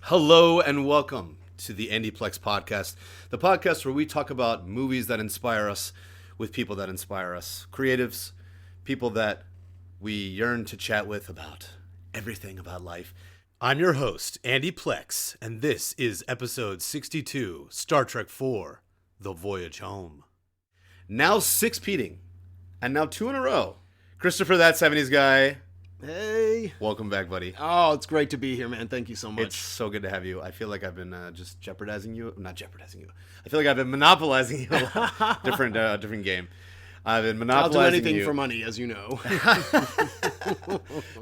Hello and welcome to the Plex podcast, the podcast where we talk about movies that inspire us with people that inspire us, creatives, people that we yearn to chat with about everything about life. I'm your host, Andy Plex, and this is episode 62, Star Trek IV, The Voyage Home. Now Sixpeeting, and now 2 in a row. Kryzstofer, that 70s guy. Hey. Welcome back, buddy. Oh, it's great to be here, man. Thank you so much. It's so good to have you. I feel like I've been just jeopardizing you. Not jeopardizing you. I feel like I've been monopolizing you. different game. I've been monopolizing you. I'll do anything for money, as you know.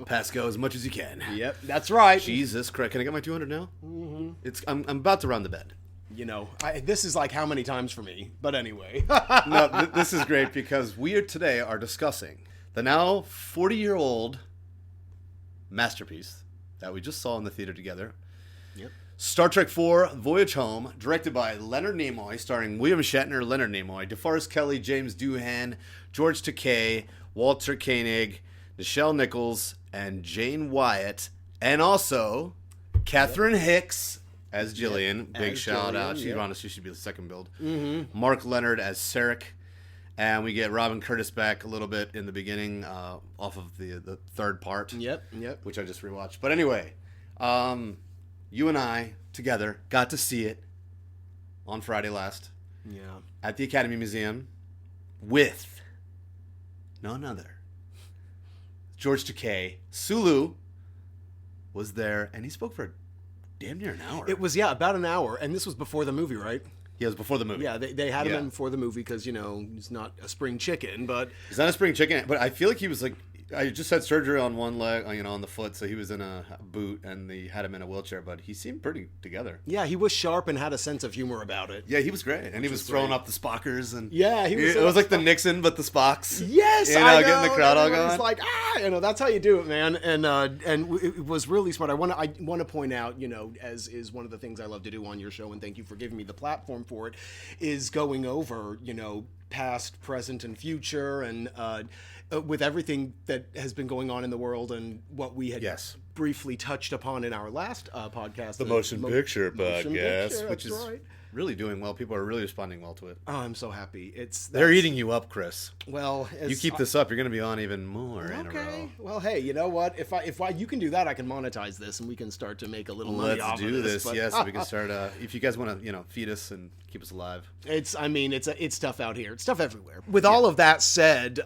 Pass go as much as you can. Yep, that's right. Jesus Christ. Can I get my 200 now? Mm-hmm. I'm about to round the bed. You know, this is like how many times for me. But anyway. No, this is great because we today are discussing the now 40-year-old masterpiece that we just saw in the theater together. Yep. Star Trek IV, Voyage Home, directed by Leonard Nimoy, starring William Shatner, Leonard Nimoy, DeForest Kelley, James Doohan, George Takei, Walter Koenig, Nichelle Nichols, and Jane Wyatt, and also Catherine Hicks as Jillian. Big as shout out. Jillian, Honestly, she should be the second build. Mm-hmm. Mark Leonard as Sarek. And we get Robin Curtis back a little bit in the beginning off of the third part. Yep. Which I just rewatched. But anyway, you and I together got to see it on Friday last. Yeah. At the Academy Museum with none other. George Takei. Sulu was there, and he spoke for damn near an hour. It was, about an hour. And this was before the movie, right? Yeah, it was before the movie. Yeah, they had him in before the movie because, he's not a spring chicken, but... He's not a spring chicken, but I feel like he was like... I just had surgery on one leg, on the foot, so he was in a boot, and they had him in a wheelchair, but he seemed pretty together. Yeah, he was sharp and had a sense of humor about it. Yeah, he was great, and he was throwing up the Spockers, and... Yeah, he was... It was like the Nixon, but the Spocks. Yes, I know. Getting the crowd all going. It's like, that's how you do it, man. And it was really smart. I want to point out, as is one of the things I love to do on your show, and thank you for giving me the platform for it, is going over, past, present, and future, and with everything that has been going on in the world and what we had briefly touched upon in our last podcast. The Motion Picture podcast, which is really doing well. People are really responding well to it. Oh, I'm so happy. They're eating you up, Chris. Well, you keep this up, you're going to be on even more in a row. Well, hey, you know what? If you can do that, I can monetize this, and we can start to make a little money off of this. Let's do this. Yes, we can start. If you guys want to, feed us and keep us alive. It's tough out here. It's tough everywhere. With all of that said,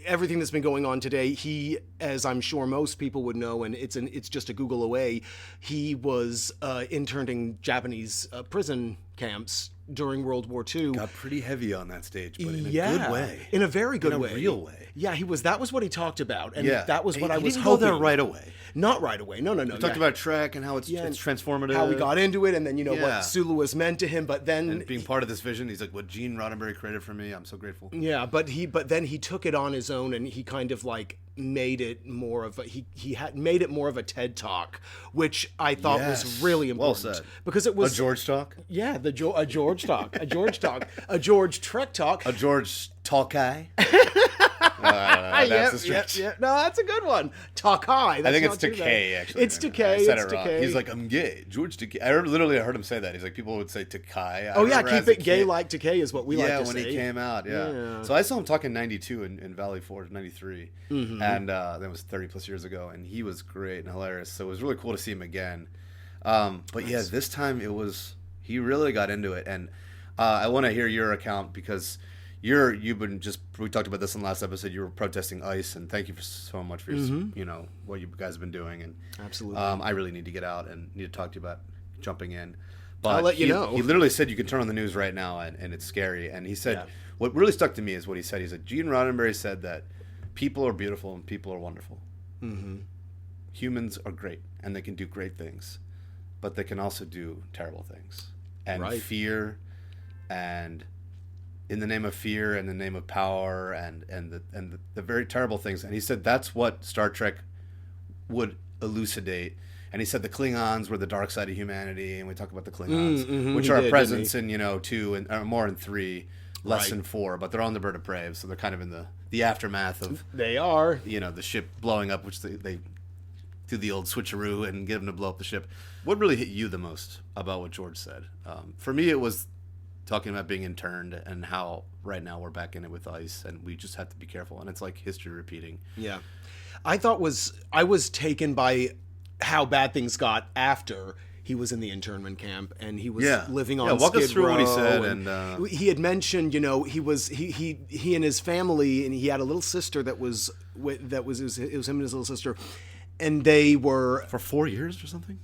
everything that's been going on today, he, as I'm sure most people would know, and it's just a Google away, he was interned in Japanese prison camps during World War II. Got pretty heavy on that stage, but in a good way. In a very good way. In a real way. Yeah, that was what he talked about, and that was what I was hoping. hoping. Go there right away. Not right away. No. He talked about Trek and how it's transformative. How we got into it, and then what Sulu was meant to him, but then... And being part of this vision, he's like, what Gene Roddenberry created for me, I'm so grateful. Yeah, but then he took it on his own, and he kind of made it more of a... He had made it more of a TED Talk, which I thought was really important. Well said. Because it was... A George Talk? Yeah, a George Talk. A George Talk. A George Trek Talk. A George Takei? That's a stretch. Yeah. No, that's a good one. Takei. I think it's Takei, actually. It's Takei. I said it wrong. He's like, I'm gay. George Takei. I literally heard him say that. He's like, people would say Takei. Oh, yeah, keep it gay like Takei is what we like to say. Yeah, when he came out, yeah. So I saw him talk in 92 in Valley Forge, 93. Mm-hmm. And that was 30 plus years ago. And he was great and hilarious. So it was really cool to see him again. But yeah, this time he really got into it. And I want to hear your account because... we talked about this in the last episode. You were protesting ICE, and thank you so much for your, what you guys have been doing. And absolutely, I really need to get out and need to talk to you about jumping in. But I'll let you know. He literally said you can turn on the news right now, and it's scary. And he said what really stuck to me is what he said. He said Gene Roddenberry said that people are beautiful and people are wonderful. Mm-hmm. Humans are great, and they can do great things, but they can also do terrible things and fear and. In the name of fear and the name of power and the very terrible things. And he said that's what Star Trek would elucidate. And he said the Klingons were the dark side of humanity, and we talk about the Klingons, which are a presence in 2 and more in 3, less than 4, but they're on the bird of prey, so they're kind of in the aftermath of they are the ship blowing up, which they do the old switcheroo and get him to blow up the ship. What really hit you the most about what George said? For me, it was talking about being interned and how right now we're back in it with ICE and we just have to be careful. And it's like history repeating. Yeah. I was taken by how bad things got after he was in the internment camp and he was living on walk Skid us through Row, what he said. And he had mentioned, he and his family, and he had a little sister it was him and his little sister, and they were for 4 years or something.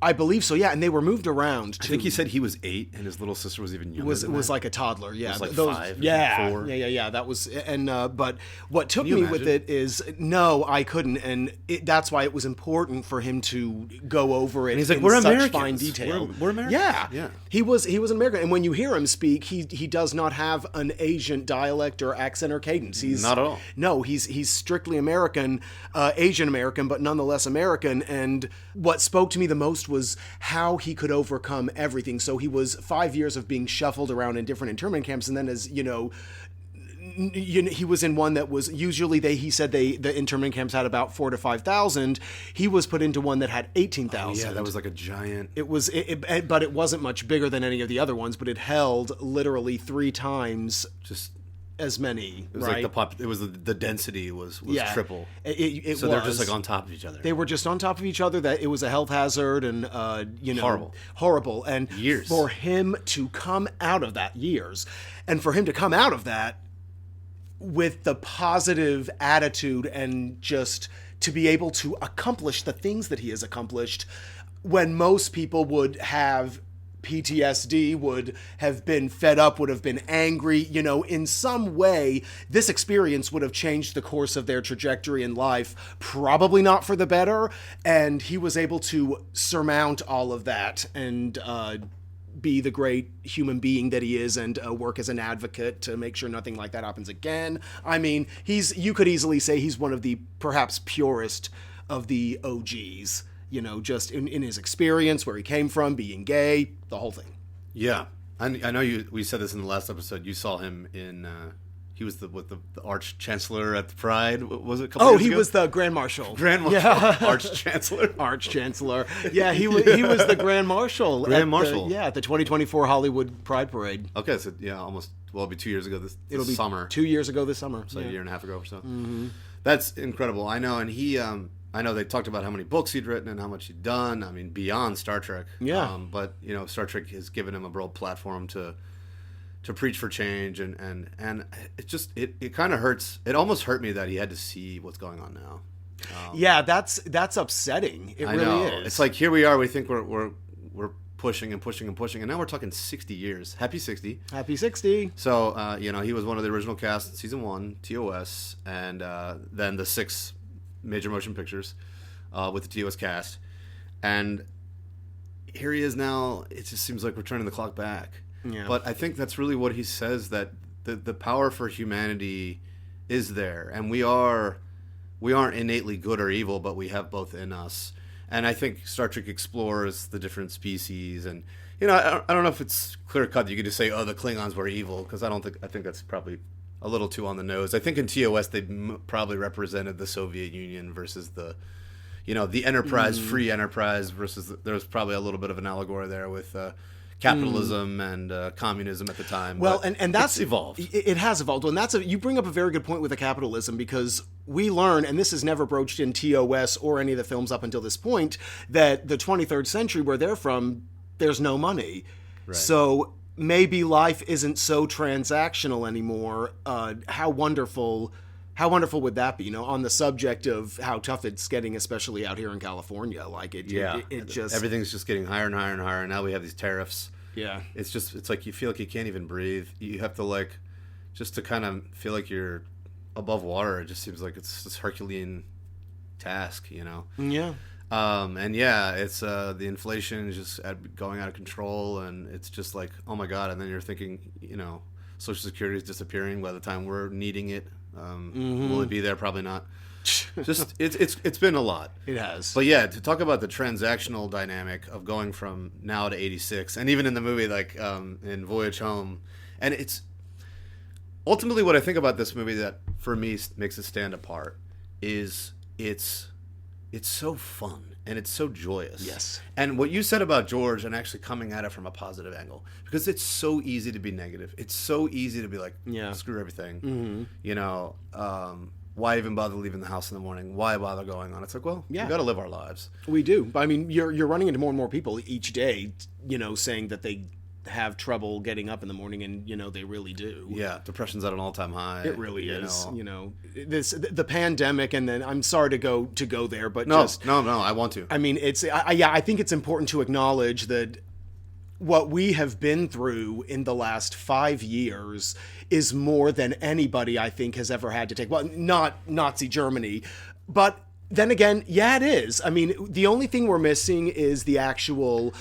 I believe so, yeah, and they were moved around too. I think he said he was 8 and his little sister was even younger. It was like a toddler, yeah. It was like 5, 4. Yeah. That was, and but what took me with it is no, I couldn't, and that's why it was important for him to go over it. And he's like, in "We're such Americans. fine detail. We're Americans." Yeah. He was an American, and when you hear him speak, he does not have an Asian dialect or accent or cadence. He's not at all. No, he's strictly American, Asian American, but nonetheless American. And what spoke to me the most was how he could overcome everything. So he was 5 years of being shuffled around in different internment camps, and then as he was in one that was usually he said the internment camps had about 4,000 to 5,000. He was put into one that had 18,000. Yeah, that was like a giant. It was, but it wasn't much bigger than any of the other ones. But it held literally 3 times just as many. It was right? like it was the density was triple. So they're just like on top of each other. They were just on top of each other. That it was a health hazard and horrible. And years for him to come out of that with the positive attitude and just to be able to accomplish the things that he has accomplished, when most people would have PTSD, would have been fed up, would have been angry, in some way, this experience would have changed the course of their trajectory in life, probably not for the better, and he was able to surmount all of that and be the great human being that he is and work as an advocate to make sure nothing like that happens again. I mean, you could easily say he's one of the perhaps purest of the OGs. Just in his experience, where he came from, being gay, the whole thing. Yeah. I know we said this in the last episode. You saw him in, he was the Arch Chancellor at the Pride. Was it a couple years ago? He was the Grand Marshal. Yeah. Arch Chancellor. Arch Chancellor. Yeah, he was the Grand Marshal. At the 2024 Hollywood Pride Parade. Okay, so almost, it'll be 2 years ago this summer. 2 years ago this summer. So a year and a half ago or so. Mm-hmm. That's incredible. I know, and he... I know they talked about how many books he'd written and how much he'd done. I mean, beyond Star Trek. Yeah. But Star Trek has given him a broad platform to preach for change, and it just it kind of hurts. It almost hurt me that he had to see what's going on now. Yeah, that's upsetting. It really is. It's like here we are. We think we're pushing and pushing and pushing, and now we're talking 60 years. Happy 60. Happy 60. So he was one of the original cast in season 1, TOS, and then the 6 major motion pictures with the TOS cast, and here he is now. It just seems like we're turning the clock back. Yeah. But I think that's really what he says, that the power for humanity is there, and we aren't innately good or evil, but we have both in us. And I think Star Trek explores the different species, and I don't know if it's clear cut. You could just say, oh, the Klingons were evil, because I think that's probably a little too on the nose. I think in TOS they probably represented the Soviet Union versus the Enterprise, free Enterprise versus there was probably a little bit of an allegory there with capitalism and communism at the time. Well, and that's evolved. It has evolved. And you bring up a very good point with the capitalism, because we learn, and this is never broached in TOS or any of the films up until this point, that the 23rd century, where they're from, there's no money. Right. So maybe life isn't so transactional anymore. How wonderful would that be? On the subject of how tough it's getting, especially out here in California. Like it just everything's just getting higher and higher and higher. And now we have these tariffs. Yeah, it's like you feel like you can't even breathe. You have to just to kind of feel like you're above water. It just seems like it's this Herculean task. Yeah. It's the inflation is just going out of control, and it's just like, oh my god. And then you're thinking, Social Security is disappearing by the time we're needing it. Will it be there? Probably not. Just it's been a lot. It has. But yeah, to talk about the transactional dynamic of going from now to 86, and even in the movie, like in Voyage Home, and it's ultimately what I think about this movie that for me makes it stand apart is it's it's so fun and it's so joyous. Yes. And what you said about George and actually coming at it from a positive angle, because it's so easy to be negative. It's so easy to be like, screw everything. Mm-hmm. You know, why even bother leaving the house in the morning? Why bother going on? It's like, well, we got to live our lives. We do. I mean, you're running into more and more people each day, you know, saying that they have trouble getting up in the morning, and you know they really do. Yeah, depression's at an all-time high. It really is. You know, the pandemic, and then I'm sorry to go there, but no, I want to. I mean, I think it's important to acknowledge that what we have been through in the last 5 years is more than anybody I think has ever had to take. Well, not Nazi Germany, but then again, yeah, it is. I mean, the only thing we're missing is the actual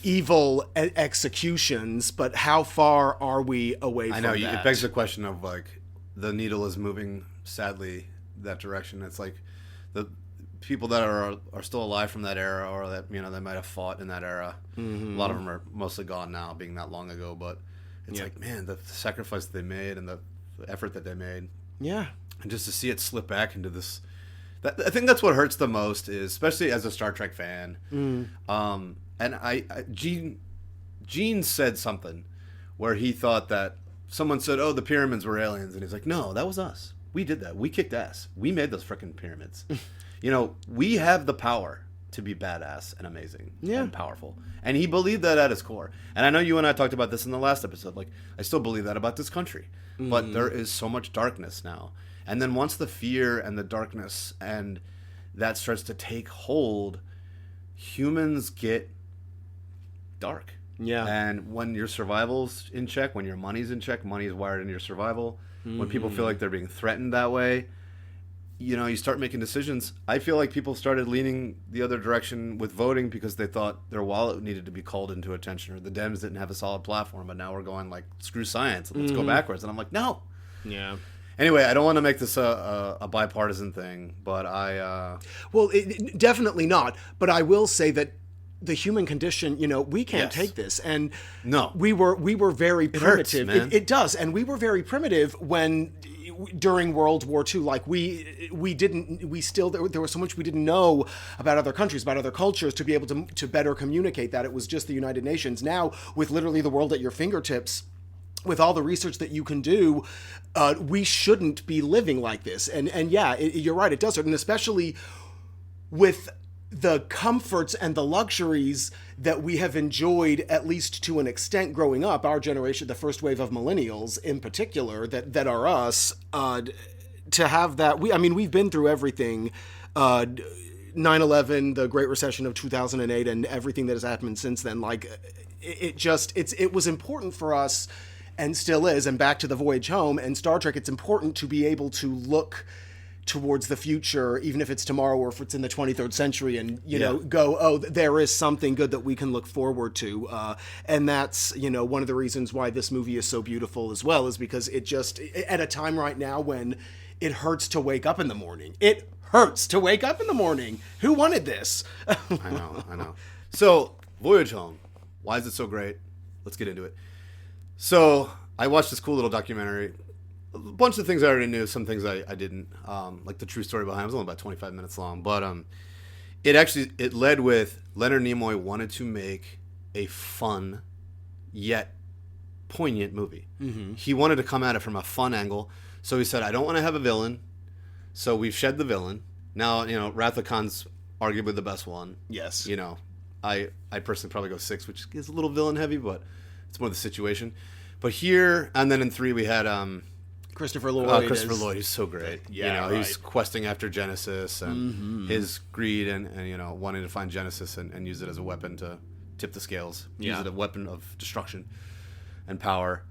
evil executions, but how far are we away from that? I know, it begs the question of, like, the needle is moving, sadly, that direction. It's like the people that are still alive from that era, or that, you know, they might have fought in that era. Mm-hmm. A lot of them are mostly gone now, being that long ago, but it's like, man, the sacrifice they made and the effort that they made. Yeah. And just to see it slip back into this... I think that's what hurts the most, is, especially as a Star Trek fan. And Gene said something where he thought that someone said, oh, the pyramids were aliens. And he's like, no, that was us. We did that. We kicked ass. We made those freaking pyramids. You know, we have the power to be badass and amazing and powerful. And he believed that at his core. And I know you and I talked about this in the last episode. Like, I still believe that about this country. But there is so much darkness now. And then once the fear and the darkness and that starts to take hold, humans get dark. Yeah. And when your survival's in check, when your money's in check, money is wired into your survival. When people feel like they're being threatened that way, you know, you start making decisions. I feel like people started leaning the other direction with voting because they thought their wallet needed to be called into attention, or the Dems didn't have a solid platform, but now we're going like, screw science, let's go backwards. And I'm like, no. Yeah. Anyway, I don't want to make this a bipartisan thing, but Well, definitely not. But I will say that the human condition, you know, we can't take this. And we were very primitive. Hurts, man. It does. And we were very primitive during World War II. Like, there was so much we didn't know about other countries, about other cultures, to be able to better communicate that. It was just the United Nations. Now, with literally the world at your fingertips, with all the research that you can do, we shouldn't be living like this. And yeah, you're right, it does hurt. And especially with the comforts and the luxuries that we have enjoyed, at least to an extent, growing up, our generation, the first wave of millennials in particular, that are us, to have that. We've been through everything. 9/11, the Great Recession of 2008, and everything that has happened since then. Like, it was important for us, and still is, and back to the Voyage Home and Star Trek, it's important to be able to look towards the future, even if it's tomorrow or if it's in the 23rd century, and, you know, go, oh, there is something good that we can look forward to. And that's, you know, one of the reasons why this movie is so beautiful as well, is because it just, at a time right now when it hurts to wake up in the morning. It hurts to wake up in the morning. Who wanted this? I know. So, Voyage Home. Why is it so great? Let's get into it. So, I watched this cool little documentary. A bunch of things I already knew, some things I didn't. Like the true story behind it. It was only about 25 minutes long. But it led with Leonard Nimoy wanted to make a fun yet poignant movie. Mm-hmm. He wanted to come at it from a fun angle. So he said, I don't want to have a villain. So we've shed the villain. Now, you know, Wrath of Khan's arguably the best one. Yes. You know, I personally probably go 6, which is a little villain heavy, but it's more the situation. But here, and then in 3 we had Kryzstofer Lloyd. Kryzstofer Lloyd, he's so great. Yeah, you know, he's questing after Genesis and his greed and you know, wanting to find Genesis and use it as a weapon to tip the scales. Use it as a weapon of destruction and power.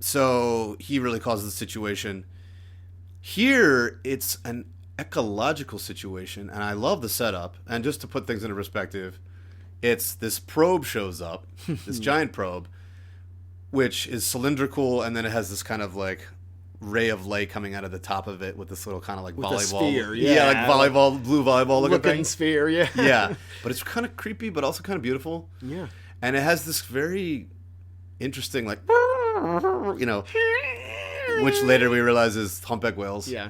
So he really causes the situation. Here, it's an ecological situation, and I love the setup. And just to put things into perspective, it's this probe shows up, this giant probe, which is cylindrical, and then it has this kind of like ray of light coming out of the top of it with this little kind of like with volleyball, sphere, like volleyball, blue volleyball looking sphere, yeah. But it's kind of creepy, but also kind of beautiful. Yeah, and it has this very interesting like, you know, which later we realize is humpback whales. Yeah.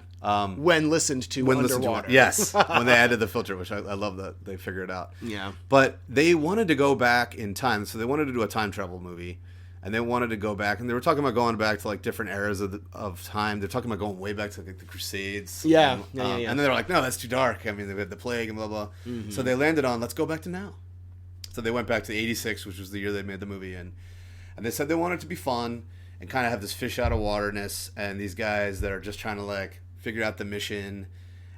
When listened to underwater. Yes. When they added the filter, which I love that they figured it out. Yeah. But they wanted to go back in time, so they wanted to do a time travel movie. And they wanted to go back, and they were talking about going back to like different eras of time. They're talking about going way back to like the Crusades. Yeah. And then they were like, no, that's too dark. I mean, they had the plague and blah, blah. Mm-hmm. So they landed on, let's go back to now. So they went back to 86, which was the year they made the movie. And they said they wanted it to be fun and kind of have this fish out of waterness. And these guys that are just trying to like figure out the mission.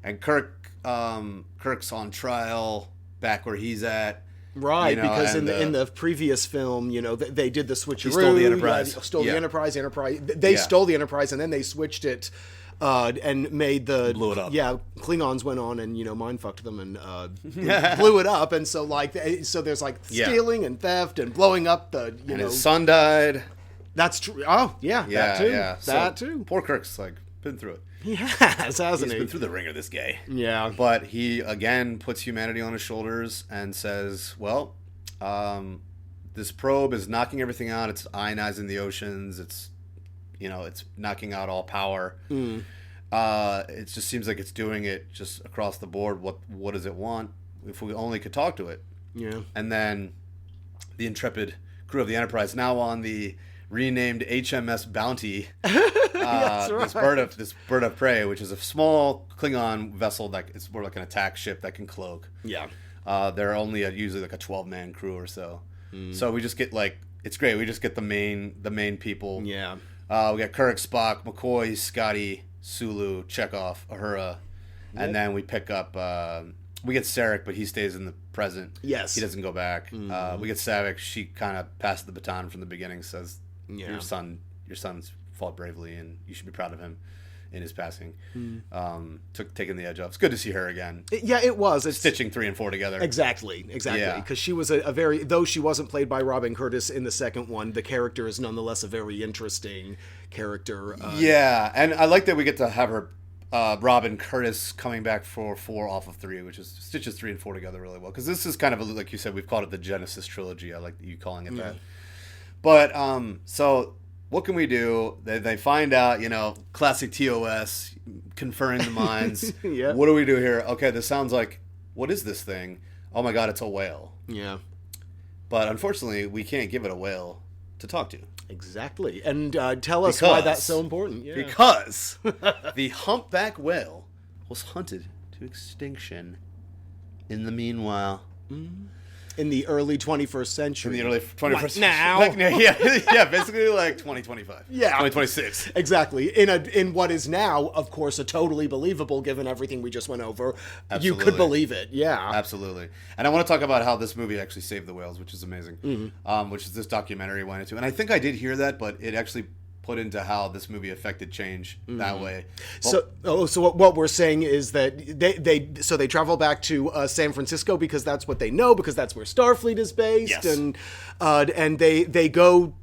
And Kirk's on trial back where he's at. Right, because in the previous film, they did the switcheroo. He stole the Enterprise. The Enterprise. They stole the Enterprise, and then they switched it and made blew it up. Yeah, Klingons went on and mindfucked them and blew it up, and so there's like stealing and theft and blowing up the and his son died. That's true. Oh yeah, that too. Yeah. That too. Poor Kirk's like been through it. He has, hasn't he? He's been through the ringer, this guy. Yeah. But he, again, puts humanity on his shoulders and says, well, this probe is knocking everything out. It's ionizing the oceans. It's knocking out all power. Mm. It just seems like it's doing it just across the board. What does it want? If we only could talk to it. Yeah. And then the intrepid crew of the Enterprise, now on the renamed HMS Bounty, That's right. this bird of prey, which is a small Klingon vessel that is more like an attack ship that can cloak. Yeah. They're only usually like a 12-man crew or so. So we just get it's great. We just get the main people. Yeah. We got Kirk, Spock, McCoy, Scotty, Sulu, Chekhov, Uhura, and then we pick up. We get Sarek, but he stays in the present. Yes. He doesn't go back. We get Savick. She kind of passes the baton from the beginning. Says, Your son's fought bravely, and you should be proud of him in his passing. Taking the edge off. It's good to see her again. It was. It's stitching 3 and 4 together. Exactly. Because she was a very, though she wasn't played by Robin Curtis in the second one, the character is nonetheless a very interesting character. And I like that we get to have her, Robin Curtis, coming back for 4 off of 3, which is stitches 3 and 4 together really well. Because this is kind of like you said, we've called it the Genesis trilogy. I like you calling it that. But so what can we do? They find out, classic TOS, conferring the minds. Yeah. What do we do here? Okay, this sounds like, what is this thing? Oh my God, it's a whale. Yeah. But unfortunately, we can't give it a whale to talk to. Exactly. And tell us why that's so important. Yeah. Because the humpback whale was hunted to extinction in the meanwhile. In the early 21st century. In the early 21st century. Now? Basically like 2025. Yeah. 2026. Exactly. In what is now, of course, a totally believable, given everything we just went over. Absolutely. You could believe it. Yeah. Absolutely. And I want to talk about how this movie actually saved the whales, which is amazing. Which is this documentary went into. And I think I did hear that, but it actually put into how this movie affected change that way. Well, so what we're saying is that they travel back to San Francisco because that's what they know, because that's where Starfleet is based. Yes. And they go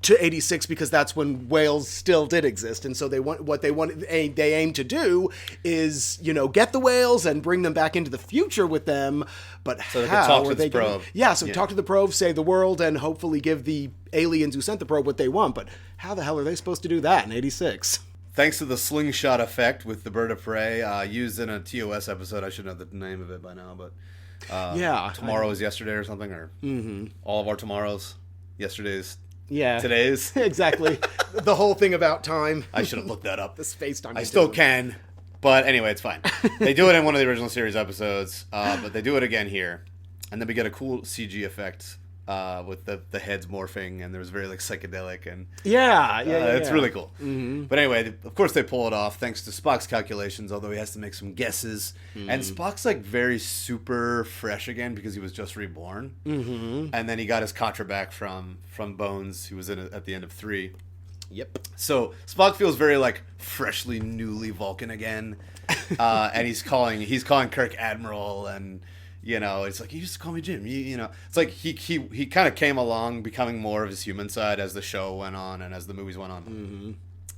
to 86 because that's when whales still did exist, and so they aim to do is get the whales and bring them back into the future with them. But so how are they going to? Yeah, so talk to the probe, save the world, and hopefully give the aliens who sent the probe what they want. But how the hell are they supposed to do that in 86? Thanks to the slingshot effect with the bird of prey, used in a TOS episode. I should know the name of it by now, but tomorrow is yesterday or something, or all of our tomorrows, yesterday's. Yeah. Today's. Exactly. The whole thing about time. I should have looked that up. The space-time. I still can. But anyway, it's fine. They do it in one of the original series episodes, but they do it again here. And then we get a cool CG effect with the heads morphing, and there's very psychedelic, and it's really cool. But anyway, of course they pull it off thanks to Spock's calculations, although he has to make some guesses. And Spock's very super fresh again because he was just reborn, and then he got his Katra back from Bones, who was in it at the end of 3. Yep. So Spock feels very freshly, newly Vulcan again, and he's calling Kirk Admiral, and it's like, you used to call me Jim. It's like he kind of came along, becoming more of his human side as the show went on and as the movies went on.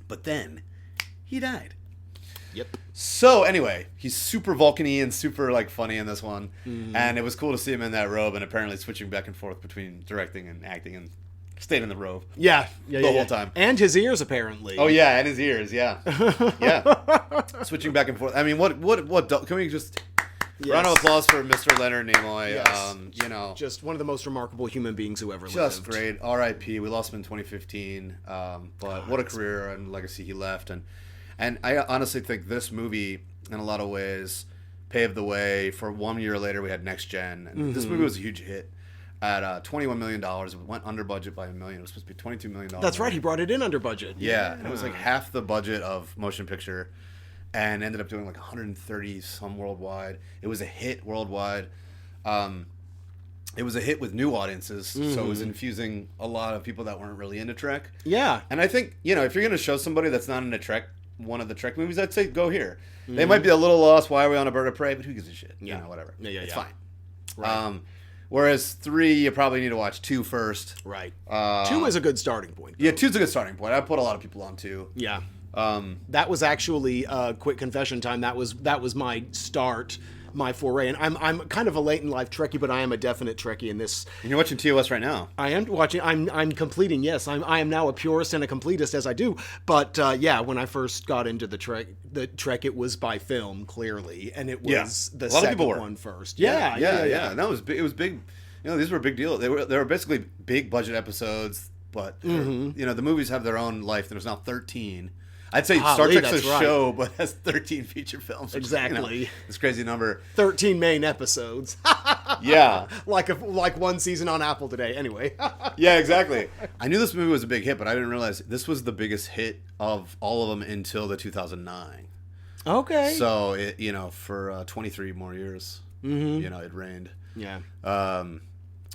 But then he died. Yep. So anyway, he's super Vulcan-y and super funny in this one, and it was cool to see him in that robe and apparently switching back and forth between directing and acting and stayed in the robe. Yeah, the whole time, and his ears apparently. Oh yeah, and his ears. Yeah, yeah. Switching back and forth. I mean, what? Can we just round of applause for Mr. Leonard Nimoy? Yes. You know, just one of the most remarkable human beings who ever lived. Just great. R.I.P. We lost him in 2015. But what a career and legacy he left. And I honestly think this movie, in a lot of ways, paved the way for 1 year later we had Next Gen. And this movie was a huge hit at $21 million. It went under budget by $1 million. It was supposed to be $22 million. That's right. He brought it in under budget. Yeah. And it was like half the budget of motion picture and ended up doing like 130 some worldwide. It was a hit worldwide. It was a hit with new audiences, so it was infusing a lot of people that weren't really into Trek. Yeah. And I think, you know, if you're going to show somebody that's not into Trek, one of the Trek movies, I'd say go here. They might be a little lost. Why are we on a bird of prey? But who gives a shit? Yeah. You know, whatever. Yeah. It's fine. Right. Whereas 3, you probably need to watch 2 first. Right. 2 is a good starting point. Yeah, 2's a good starting point. I put a lot of people on 2. Yeah. That was actually quick confession time. That was my start, my foray, and I'm kind of a late in life Trekkie, but I am a definite Trekkie in this. And you're watching TOS right now. I am watching. I'm completing. Yes, I am now a purist and a completist as I do. But yeah, when I first got into the Trek, it was by film clearly, and it was the second one first. Yeah. And that was big. It was big. You know, these were big deals. They were basically big budget episodes, but you know, the movies have their own life. There's now 13. I'd say Star Trek's a show, but has 13 feature films. Exactly. You know, this crazy number. 13 main episodes. Yeah. like one season on Apple today. Anyway. Yeah, exactly. I knew this movie was a big hit, but I didn't realize this was the biggest hit of all of them until the 2009. Okay. So, it, you know, for 23 more years, you know, it reigned. Yeah.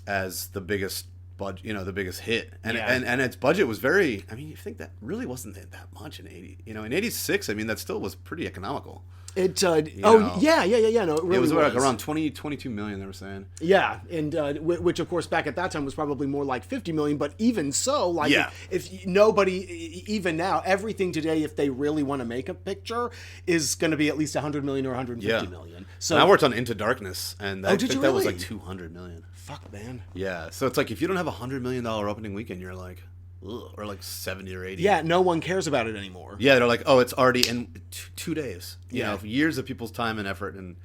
As the biggest the biggest hit, and its budget was very. I mean, you think that really wasn't that much in 80. You know, in 86, I mean, that still was pretty economical. It yeah. No, it really was. Like around 22 million. They were saying. Yeah, and which of course back at that time was probably more like 50 million. But even so, like if nobody, even now, everything today, if they really want to make a picture, is going to be at least 100 million or 150 million. So and I worked on Into Darkness, and I think that was like 200 million. Fuck, man. Yeah, so it's like if you don't have $100 million opening weekend, you're like, ugh, or like 70 or 80. Yeah, no one cares about it anymore. Yeah, they're like, oh, it's already in 2 days. You know, years of people's time and effort, and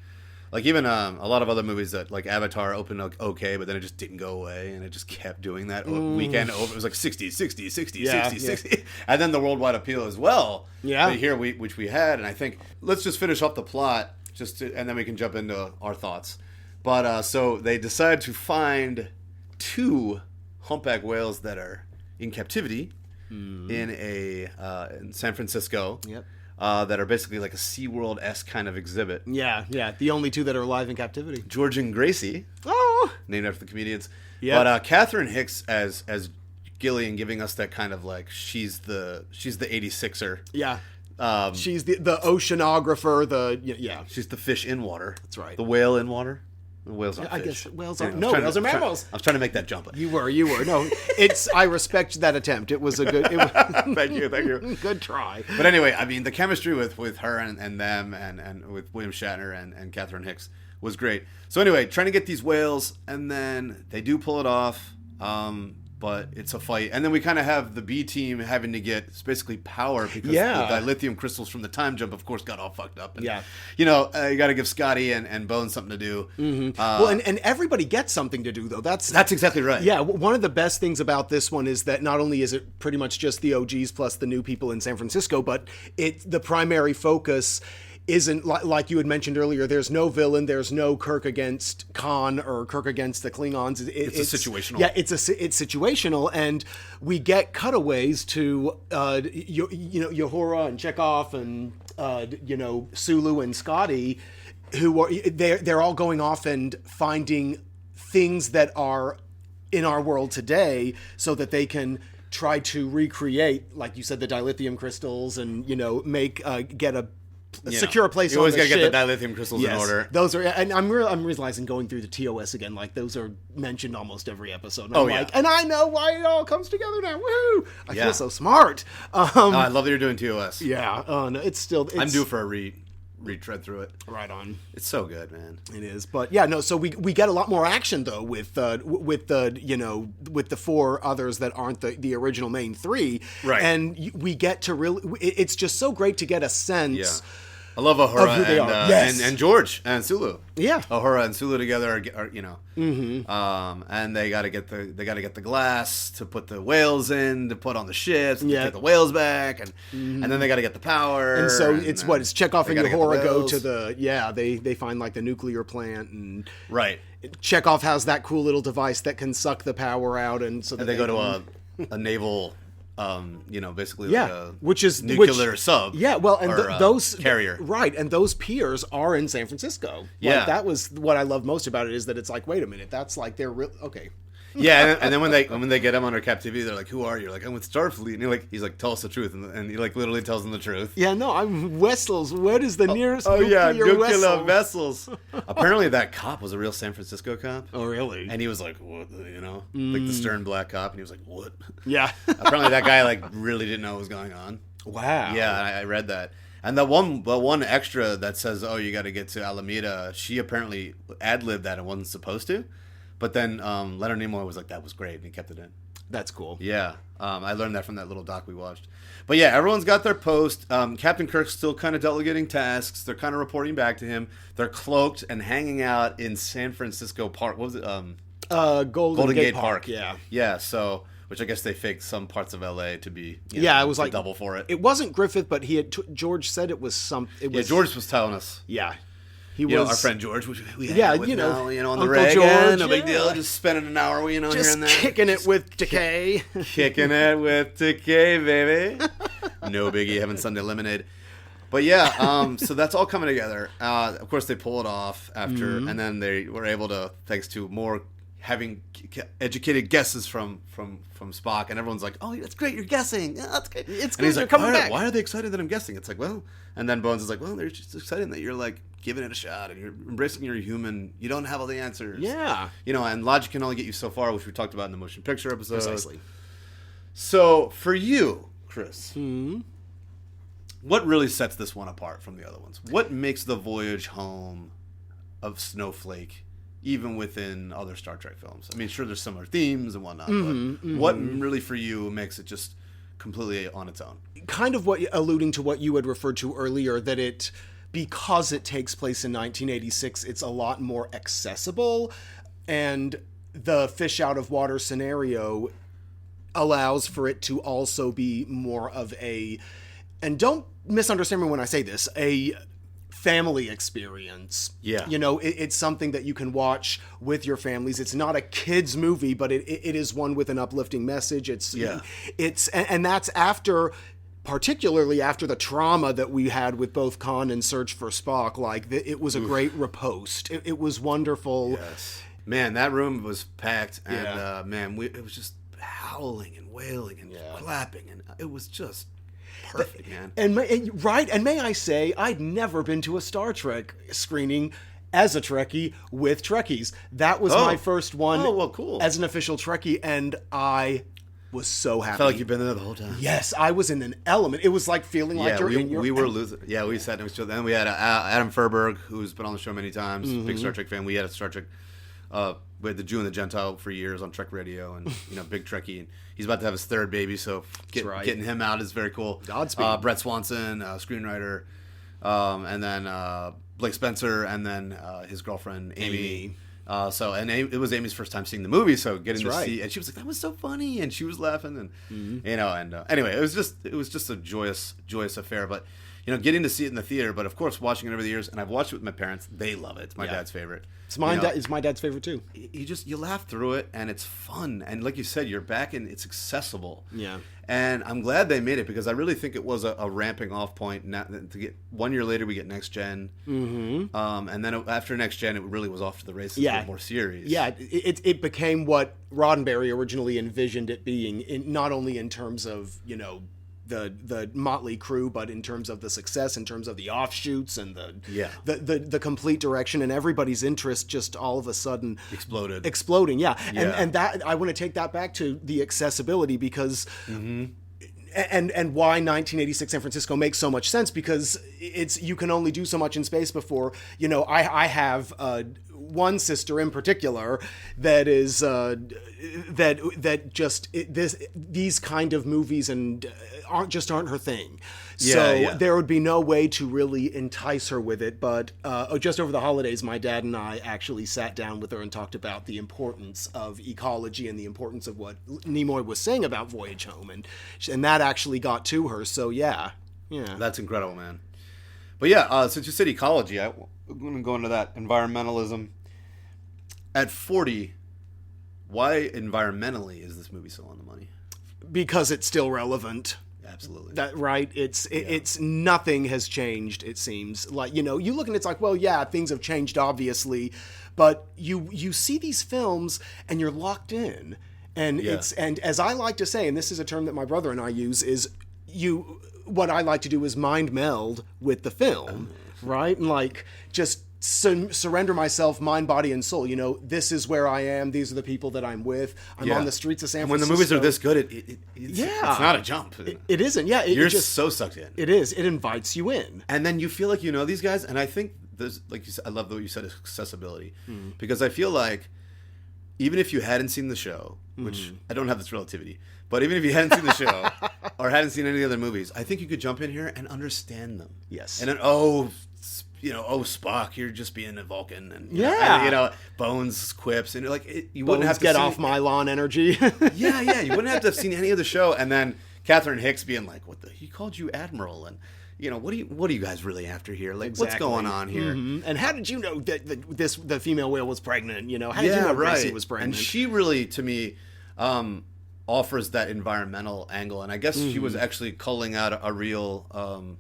like even a lot of other movies that like Avatar opened okay, but then it just didn't go away, and it just kept doing that weekend over. It was like 60, 60, 60, 60, 60, and then the worldwide appeal as well. Yeah, but here which we had, and I think let's just finish off the plot, and then we can jump into our thoughts. But so they decide to find 2 humpback whales that are in captivity in San Francisco. Yep. That are basically like a SeaWorld-esque kind of exhibit. Yeah. The only 2 that are alive in captivity. George and Gracie. Oh! Named after the comedians. Yeah. But Catherine Hicks as Gillian, giving us that kind of like she's the 86er. Yeah. She's the oceanographer. She's the fish in water. That's right. The whale in water. The whales aren't fish. I guess whales are whales are mammals. I was trying to make that jump. You were. No, I respect that attempt. It was a good. Thank you. Good try. But anyway, I mean, the chemistry with her and them and with William Shatner and Catherine Hicks was great. So anyway, trying to get these whales, and then they do pull it off. But it's a fight. And then we kind of have the B team having to get basically power because the dilithium crystals from the time jump, of course, got all fucked up. And, you know, you got to give Scotty and Bones something to do. Mm-hmm. Well, and everybody gets something to do, though. That's exactly right. Yeah, one of the best things about this one is that not only is it pretty much just the OGs plus the new people in San Francisco, but the primary focus isn't like you had mentioned earlier. There's no villain. There's no Kirk against Khan or Kirk against the Klingons. It's situational. Yeah, it's situational, and we get cutaways to Uhura and Chekhov and Sulu and Scotty, who are they're all going off and finding things that are in our world today, so that they can try to recreate, like you said, the dilithium crystals, and get a secure place on the ship. You always gotta get the dilithium crystals in order. Those are, and I'm realizing going through the TOS again, like those are mentioned almost every episode. And and I know why it all comes together now. Woo! I feel so smart. I love that you're doing TOS. Yeah. No, it's still. I'm due for a retread through it. Right on. It's so good, man. It is, but yeah, no. So we get a lot more action though with the with the 4 others that aren't the original main 3, right? And we get to really. It's just so great to get a sense. Yeah. I love Uhura and George and Sulu. Yeah, Uhura and Sulu together are and they got to get the glass to put the whales in, to put on the ships, and to take the whales back, and then they got to get the power. And so it's Chekhov and Uhura go to they find like the nuclear plant, and right. Chekhov has that cool little device that can suck the power out, and so they go to a naval. Basically like a which is nuclear sub. Yeah, well, and those carrier, right? And those piers are in San Francisco. Yeah, like, that was what I love most about it, is that it's like, wait a minute, that's like they're real. Okay. Yeah, and then when they get him under captivity, they're like, "Who are you?" Like, "I'm with Starfleet," and he's like, "Tell us the truth," and he like literally tells them the truth. Yeah, no, I'm Wessels. What is the nearest nuclear vessels? Apparently, that cop was a real San Francisco cop. Oh, really? And he was like, "What?" Like the stern black cop, and he was like, "What?" Yeah. Apparently, that guy like really didn't know what was going on. Wow. Yeah, I read that. And the one extra that says, "Oh, you got to get to Alameda," she apparently ad-libbed that and wasn't supposed to. But then Leonard Nimoy was like, "That was great," and he kept it in. That's cool. Yeah, I learned that from that little doc we watched. But yeah, everyone's got their post. Captain Kirk's still kind of delegating tasks. They're kind of reporting back to him. They're cloaked and hanging out in San Francisco Park. What was it? Golden Gate Park. Yeah. Yeah. So, which I guess they faked some parts of LA to be. It was like double for it. It wasn't Griffith, but George said it was some. George was telling us. Yeah. He was our friend George, which we hang out with on the rig, George, no big deal, just spending an hour, here and there, kicking it with Takei, baby. No biggie, having Sunday lemonade. But yeah, so that's all coming together. Of course, they pull it off after, and then they were able to, thanks to more having educated guesses from Spock, and everyone's like, "Oh, that's great, you're guessing. Yeah, that's great." It's good. He's you're like, coming back. Why are they excited that I'm guessing? It's like, well, and then Bones is like, "Well, they're just excited that you're like giving it a shot and you're embracing your human. You don't have all the answers." Yeah, and logic can only get you so far, which we talked about in the motion picture episode. Precisely. So for you, Chris, what really sets this one apart from the other ones? What makes the Voyage Home of Snowflake? Even within other Star Trek films. I mean, sure, there's similar themes and whatnot, but what really for you makes it just completely on its own? Kind of alluding to what you had referred to earlier, that because it takes place in 1986, it's a lot more accessible, and the fish out of water scenario allows for it to also be more of and don't misunderstand me when I say this, a family experience. Yeah. It's something that you can watch with your families. It's not a kid's movie, but it is one with an uplifting message. And that's particularly after the trauma that we had with both Khan and Search for Spock. Like, it was a great riposte. It was wonderful. Yes. Man, that room was packed, and it was just howling and wailing and clapping, and it was just perfect, man. And may I say, I'd never been to a Star Trek screening as a Trekkie with Trekkies. That was my first one. Oh, well, cool. As an official Trekkie, and I was so happy. I felt like you've been there the whole time. Yes, I was in an element. It was like feeling like you're in your... we were losing. Yeah, we sat next to each other. Then we had Adam Furberg, who's been on the show many times, big Star Trek fan. We had a Star Trek... we had the Jew and the Gentile for years on Trek Radio, and big Trekkie. And he's about to have his third baby, so getting him out is very cool. Godspeed. Brett Swanson, screenwriter, and then Blake Spencer, and then his girlfriend Amy. It was Amy's first time seeing the movie, so getting to see, and she was like, "That was so funny," and she was laughing, and anyway, it was just a joyous affair. But getting to see it in the theater, but of course watching it over the years, and I've watched it with my parents. They love it. It's my dad's favorite. It's my dad's favorite too. You laugh through it, and it's fun, and like you said, you're back and it's accessible. Yeah. And I'm glad they made it, because I really think it was a ramping off point. Now, to get 1 year later, we get Next Gen. And then after Next Gen, it really was off to the races with more series. Yeah, it became what Roddenberry originally envisioned it being, not only in terms of, the motley crew, but in terms of the success, in terms of the offshoots and the complete direction, and everybody's interest just all of a sudden exploding. And that I want to take that back to the accessibility, because and why 1986 San Francisco makes so much sense, because you can only do so much in space before, I have one sister in particular that is these kind of movies and aren't her thing. So there would be no way to really entice her with it. But just over the holidays, my dad and I actually sat down with her and talked about the importance of ecology and the importance of what Nimoy was saying about Voyage Home, and that actually got to her. So yeah, that's incredible, man. But yeah, since you said ecology, I'm going to go into that environmentalism. At 40, why environmentally is this movie still on the money? Because it's still relevant. Absolutely. Right? It's nothing has changed, it seems. Like, you look and it's like, well, yeah, things have changed, obviously, but you see these films and you're locked in. And and as I like to say, and this is a term that my brother and I use, is what I like to do is mind meld with the film, right? And like just surrender myself, mind, body, and soul. This is where I am. These are the people that I'm with. I'm on the streets of San Francisco. When the movies are this good, it's not a jump. It isn't. Yeah, you're just so sucked in. It is. It invites you in, and then you feel like you know these guys. And I think there's, like you said, I love what you said, accessibility, because I feel like even if you hadn't seen the show, which I don't have this relativity, but even if you hadn't seen the show or hadn't seen any other movies, I think you could jump in here and understand them. Yes. And then Spock, you're just being a Vulcan, and Bones quips, and you're like, you wouldn't have to get off my lawn energy. you wouldn't have to have seen any of the show, and then Catherine Hicks being like, he called you Admiral, and what are you guys really after here? Like, what's going on here? And how did you know that the female whale was pregnant? How did you know Gracie was pregnant? And she really, to me, offers that environmental angle, and I guess she was actually culling out a real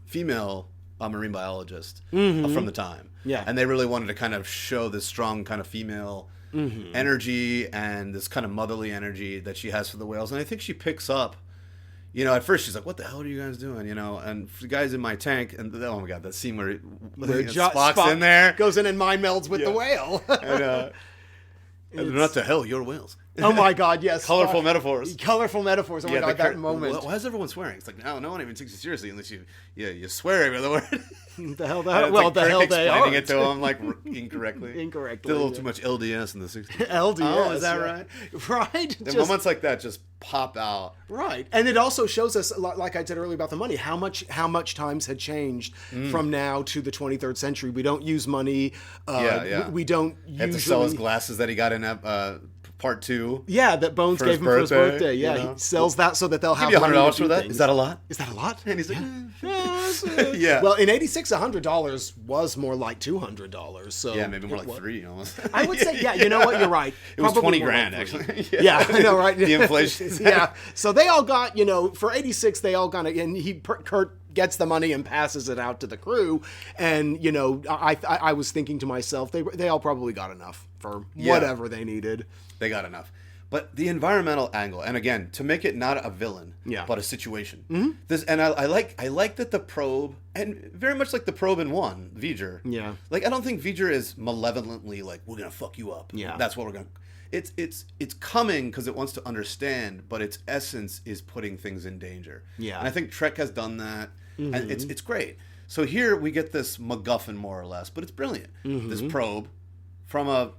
female marine biologist from the time. Yeah. And they really wanted to kind of show this strong kind of female energy and this kind of motherly energy that she has for the whales. And I think she picks up, at first she's like, what the hell are you guys doing? And the guy's in my tank, and oh my God, that scene where Spock's in there. Goes in and mind melds with the whale. And not to hell, you're whales. Oh my God, yes. Colorful metaphors. Colorful metaphors. Oh my God, that moment. Why is everyone swearing? It's like, no one even takes you seriously unless you swear every other word. The hell they are. Explaining it to them like incorrectly. Did a little too much LDS in the 60s. LDS. Oh, is that right? Right. The moments like that just pop out. Right. And it also shows us, like I said earlier about the money, how much times had changed from now to the 23rd century. We don't use money. We don't usually... Had to sell his glasses that he got in part 2. Yeah, that Bones gave him for his birthday. Yeah, he sells that so that they'll have $100 for that. Is that a lot? Is that a lot? And he's like, yeah. Well, in '86, $100 was more like $200. So yeah, maybe more like $3 almost. I would say, yeah. You know what? You're right. It was $20,000 actually. Yeah, I know, right? The inflation. Yeah. So they all got, for '86, they all got it, and Kurt gets the money and passes it out to the crew, and I was thinking to myself, they all probably got enough for whatever they needed. They got enough. But the environmental angle, and again, to make it not a villain, but a situation. This, and I like that the probe, and very much like the probe in one, V'ger. Yeah. Like, I don't think V'ger is malevolently like, we're gonna fuck you up. Yeah. That's what we're gonna. It's coming because it wants to understand, but its essence is putting things in danger. Yeah. And I think Trek has done that, and it's great. So here we get this MacGuffin more or less, but it's brilliant. This probe from a.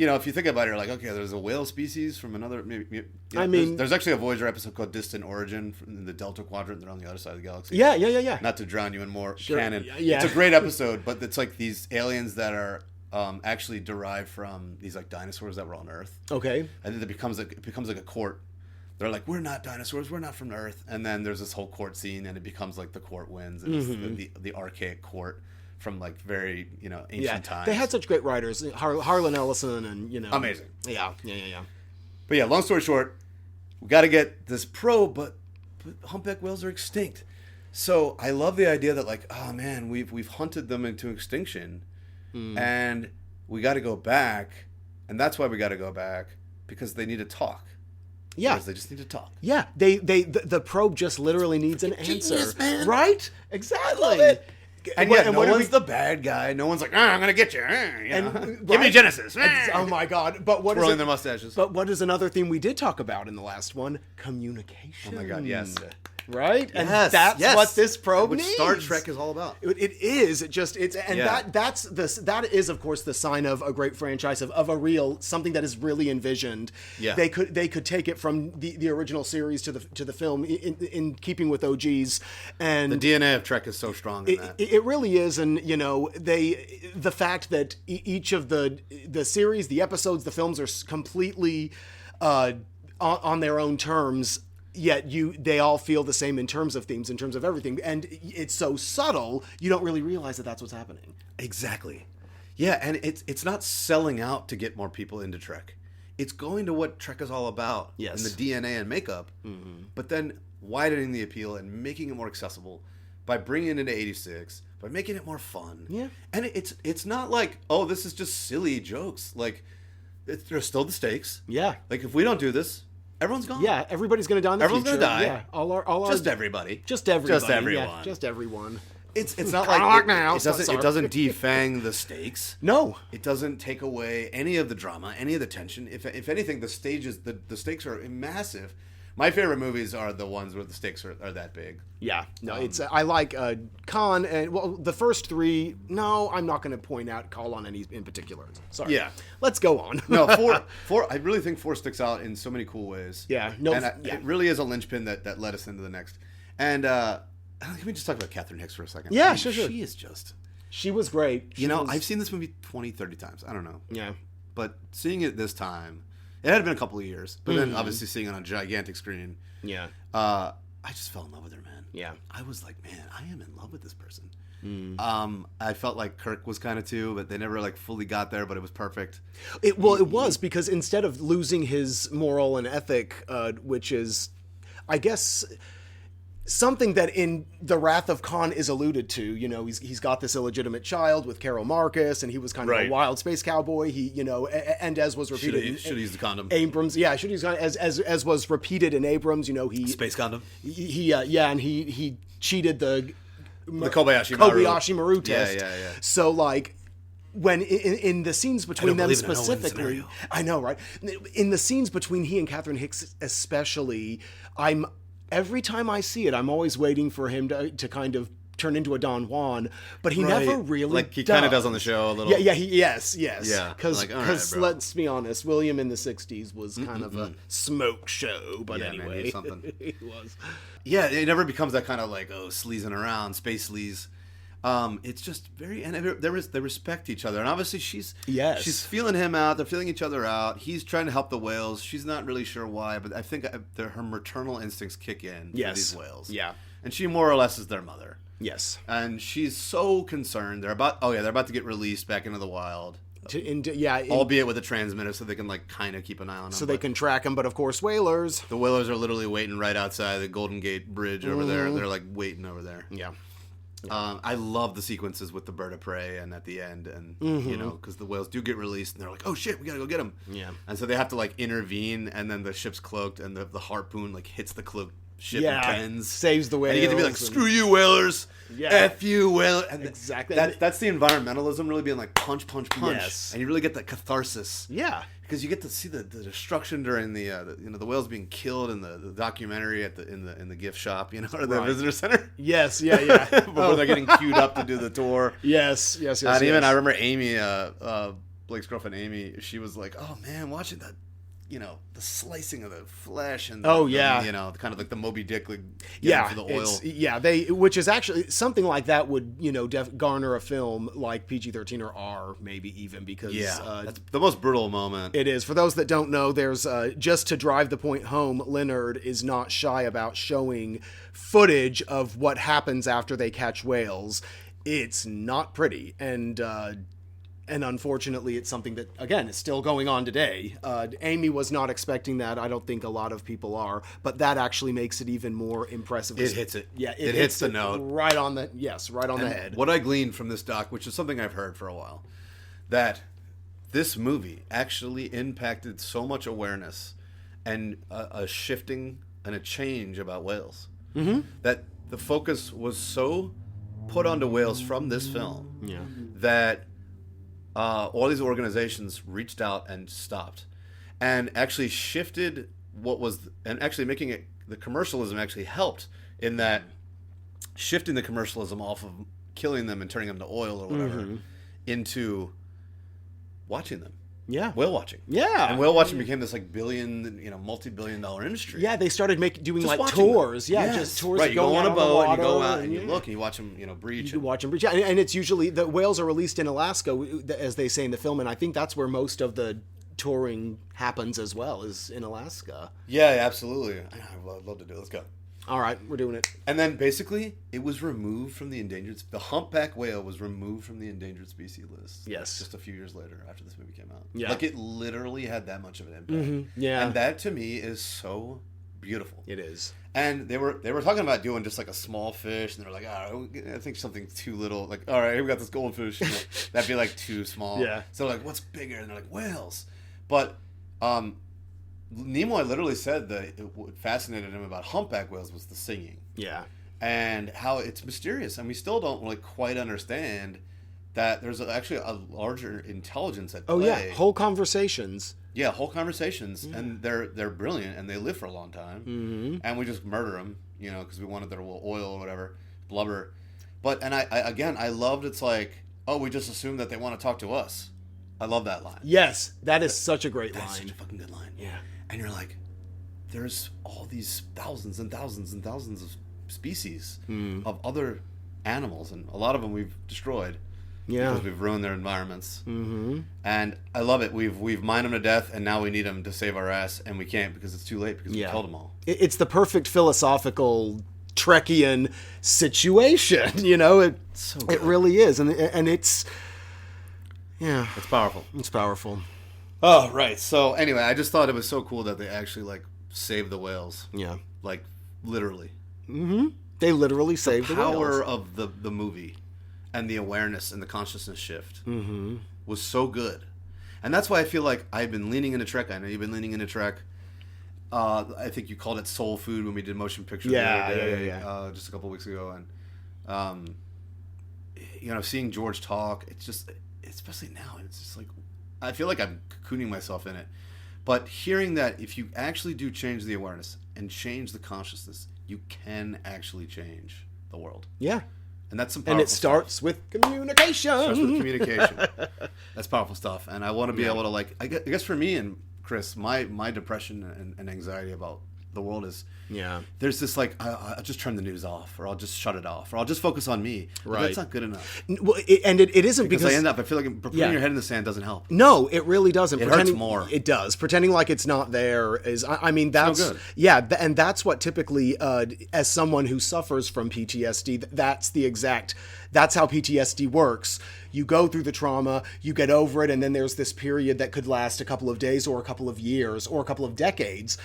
If you think about it, you're like, okay, there's a whale species from another. There's actually a Voyager episode called Distant Origin from the Delta Quadrant. They're on the other side of the galaxy. Yeah. Not to drown you in more Sure. canon. Yeah. It's a great episode, but it's like these aliens that are actually derived from these like dinosaurs that were on Earth. Okay. And then it becomes like a court. They're like, we're not dinosaurs, we're not from Earth. And then there's this whole court scene, and it becomes like the court wins, and it's the archaic court. From like very ancient times. They had such great writers, Harlan Ellison, and amazing. Yeah. But yeah, long story short, we got to get this probe, but humpback whales are extinct. So I love the idea that like, oh man, we've hunted them into extinction, and we got to go back, and that's why we got to go back because they need to talk. Yeah, because they just need to talk. Yeah, the probe just literally needs an answer, genius, man. Right? Exactly. I love it. And no one's the bad guy. No one's like, I'm going to get you. Give me Genesis. Oh, my God. But what Twirling their mustaches. But what is another theme we did talk about in the last one? Communication. Oh, my God, yes. right? And Yes, that's yes. what this probe Which needs. Star Trek is all about. It is. Yeah. That is of course the sign of a great franchise, of a real something that is really envisioned. Yeah. They could take it from the original series to the film in keeping with OGs, and The DNA of Trek is so strong in that. it really is. And the fact that each of the series, the episodes, the films are completely on their own terms, yet they all feel the same in terms of themes, in terms of everything, and it's so subtle you don't really realize that that's what's happening. Exactly. Yeah, and it's not selling out to get more people into Trek. It's going to what Trek is all about, Yes. in the DNA and makeup, but then widening the appeal and making it more accessible by bringing it into 86, by making it more fun. Yeah. And it's not like, oh, this is just silly jokes. Like, there's still the stakes. Yeah. Like, if we don't do this, everyone's gone. Yeah, everybody's going to die in the Everyone's future. gonna die. Yeah, all our Just everybody. just everybody. Just everyone. Yeah, just everyone. It's not Kinda like now. it doesn't defang the stakes. No. It doesn't take away any of the drama, any of the tension. If anything, the stakes are massive. My favorite movies are the ones where the stakes are that big. Yeah, no, it's I like Khan and the first three. No, I'm not going to point out call on any in particular. Sorry. Yeah. Let's go on. No, four. I really think four sticks out in so many cool ways. Yeah, no, and yeah. it really is a linchpin that led us into the next. And can we just talk about Catherine Hicks for a second? Yeah, sure. She is just. She was great. I've seen this movie 20, 30 times. I don't know. Yeah. But seeing it this time, it had been a couple of years. But then obviously seeing it on a gigantic screen. Yeah. I just fell in love with her, man. Yeah. I was like, man, I am in love with this person. I felt like Kirk was kind of too, but they never like fully got there, but it was perfect. It was because instead of losing his moral and ethic, which is, I guess, something that in The Wrath of Khan is alluded to. He's got this illegitimate child with Carol Marcus, and he was kind of a wild space cowboy. And as was repeated, Should have used the condom. Abrams, yeah, should use as was repeated in Abrams. He Space condom. and he cheated the Kobayashi Maru test. Yeah. So like, when in the scenes between them believe in a no-win specifically, scenario. I know, right? In the scenes between he and Catherine Hicks especially, every time I see it, I'm always waiting for him to kind of turn into a Don Juan, but he never really like he kind of does on the show a little. Yes. Yeah, Because like, all right, bro. let's be honest, William in the '60s was kind of a smoke show, but Yeah, man, anyway, he's something. he was. Yeah, it never becomes that kind of like sleazing around, space sleaze. It's just very, and they respect each other, and obviously she's feeling him out. They're feeling each other out. He's trying to help the whales. She's not really sure why, but I think her maternal instincts kick in for these whales. Yeah, and she more or less is their mother. Yes, and she's so concerned. They're about to get released back into the wild. Albeit with a transmitter, so they can like kind of keep an eye on them. So they can track them, but of course, whalers. The whalers are literally waiting right outside the Golden Gate Bridge over there. They're like waiting over there. Yeah. I love the sequences with the bird of prey and at the end, and because the whales do get released, and they're like, "Oh shit, we gotta go get them." Yeah. And so they have to like intervene, and then the ship's cloaked, and the harpoon like hits the cloaked ship and bends, saves the whales. And you get to be like, "Screw you, whalers! F you, whalers!" And exactly. That's the environmentalism really being like punch, Yes. and you really get that catharsis. Yeah. Because you get to see the destruction during the whales being killed in the documentary in the gift shop, or the visitor center. Yes, yeah. Before they're getting queued up to do the tour. Yes. And even I remember Amy, Blake's girlfriend Amy, she was like, "Oh man, watching that." The slicing of the flesh and kind of like the Moby Dick for the oil. Which is actually something like that would garner a film like PG-13 or R maybe even, because that's the most brutal moment. It is. For those that don't know, there's just to drive the point home, Leonard is not shy about showing footage of what happens after they catch whales. It's not pretty, and unfortunately, it's something that, again, is still going on today. Amy was not expecting that. I don't think a lot of people are. But that actually makes it even more impressive. It hits it. Yeah, it hits the note. Right on the head. What I gleaned from this doc, which is something I've heard for a while, that this movie actually impacted so much awareness and a shifting and a change about whales. Mm-hmm. That the focus was so put onto whales from this film that... all these organizations reached out and stopped, and actually shifted and actually making it, the commercialism actually helped in that shifting the commercialism off of killing them and turning them to oil or whatever into watching them. Yeah. Whale watching. Yeah. And whale watching became this like multi-billion-dollar industry. Yeah, they started doing just like tours. Them. Yeah, Yes. just tours. Right, you go on a boat and you go out and yeah. you look and you watch them, breach. You watch them breach. And it's usually, the whales are released in Alaska, as they say in the film, and I think that's where most of the touring happens as well, is in Alaska. Yeah, absolutely. I'd love to do it. Let's go. All right, we're doing it. And then basically, it was removed from the endangered. The humpback whale was removed from the endangered species list. Yes. Just a few years later, after this movie came out. Yeah. Like it literally had that much of an impact. Yeah. And that to me is so beautiful. It is. And they were talking about doing just like a small fish, and they're like, I think something too little. Like, all right, we got this goldfish. That'd be like too small. Yeah. So like, what's bigger? And they're like, whales. But Nimoy literally said that what fascinated him about humpback whales was the singing. Yeah. And how it's mysterious, and we still don't really quite understand that there's actually a larger intelligence at play. Oh yeah, whole conversations. Yeah, whole conversations, and they're brilliant, and they live for a long time, and we just murder them, because we wanted their oil or whatever, blubber. But I loved it's like, oh, we just assume that they want to talk to us. I love that line. Yes, that is such a great line. That's such a fucking good line. Yeah. And you're like, there's all these thousands and thousands and thousands of species of other animals, and a lot of them we've destroyed. Yeah. Because we've ruined their environments. Mm-hmm. And I love it. We've mined them to death, and now we need them to save our ass, and we can't because it's too late because we killed them all. It's the perfect philosophical Trekkian situation, It really is. And it's... Yeah. It's powerful. It's powerful. Oh, right. So, anyway, I just thought it was so cool that they actually, saved the whales. Yeah. Literally. Mm-hmm. They literally saved the whales. The power of the movie and the awareness and the consciousness shift was so good. And that's why I feel like I've been leaning into Trek. I know you've been leaning into Trek. I think you called it soul food when we did motion pictures the other day, just a couple weeks ago. And, seeing George talk, it's just... Especially now, it's just like I feel like I'm cocooning myself in it. But hearing that if you actually do change the awareness and change the consciousness, you can actually change the world. Yeah. And that's some powerful And it starts with communication. Starts with communication. That's powerful stuff. And I want to be able to I guess for me and Chris, my depression and anxiety about the world is there's this I'll just turn the news off, or I'll just shut it off, or I'll just focus on me. Right. But that's not good enough. Well, it isn't because I feel like putting your head in the sand doesn't help. No, it really doesn't. It hurts more. It does. Pretending like it's not there is, that's no good. Yeah, and that's what typically, as someone who suffers from PTSD, that's how PTSD works. You go through the trauma, you get over it, and then there's this period that could last a couple of days or a couple of years or a couple of decades,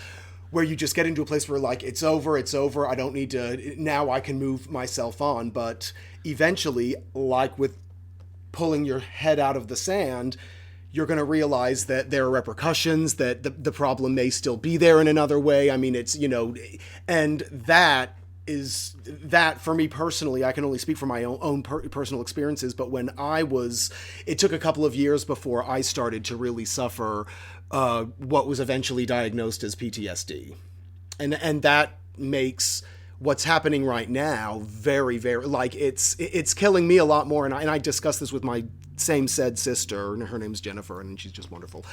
where you just get into a place where it's over, I don't need to, now I can move myself on. But eventually, like with pulling your head out of the sand, you're going to realize that there are repercussions, that the problem may still be there in another way. It's, and that for me personally, I can only speak from my own personal experiences, but it took a couple of years before I started to really suffer what was eventually diagnosed as PTSD. And that makes what's happening right now very, very, it's killing me a lot more. And I discussed this with my same said sister, and her name's Jennifer, and she's just wonderful.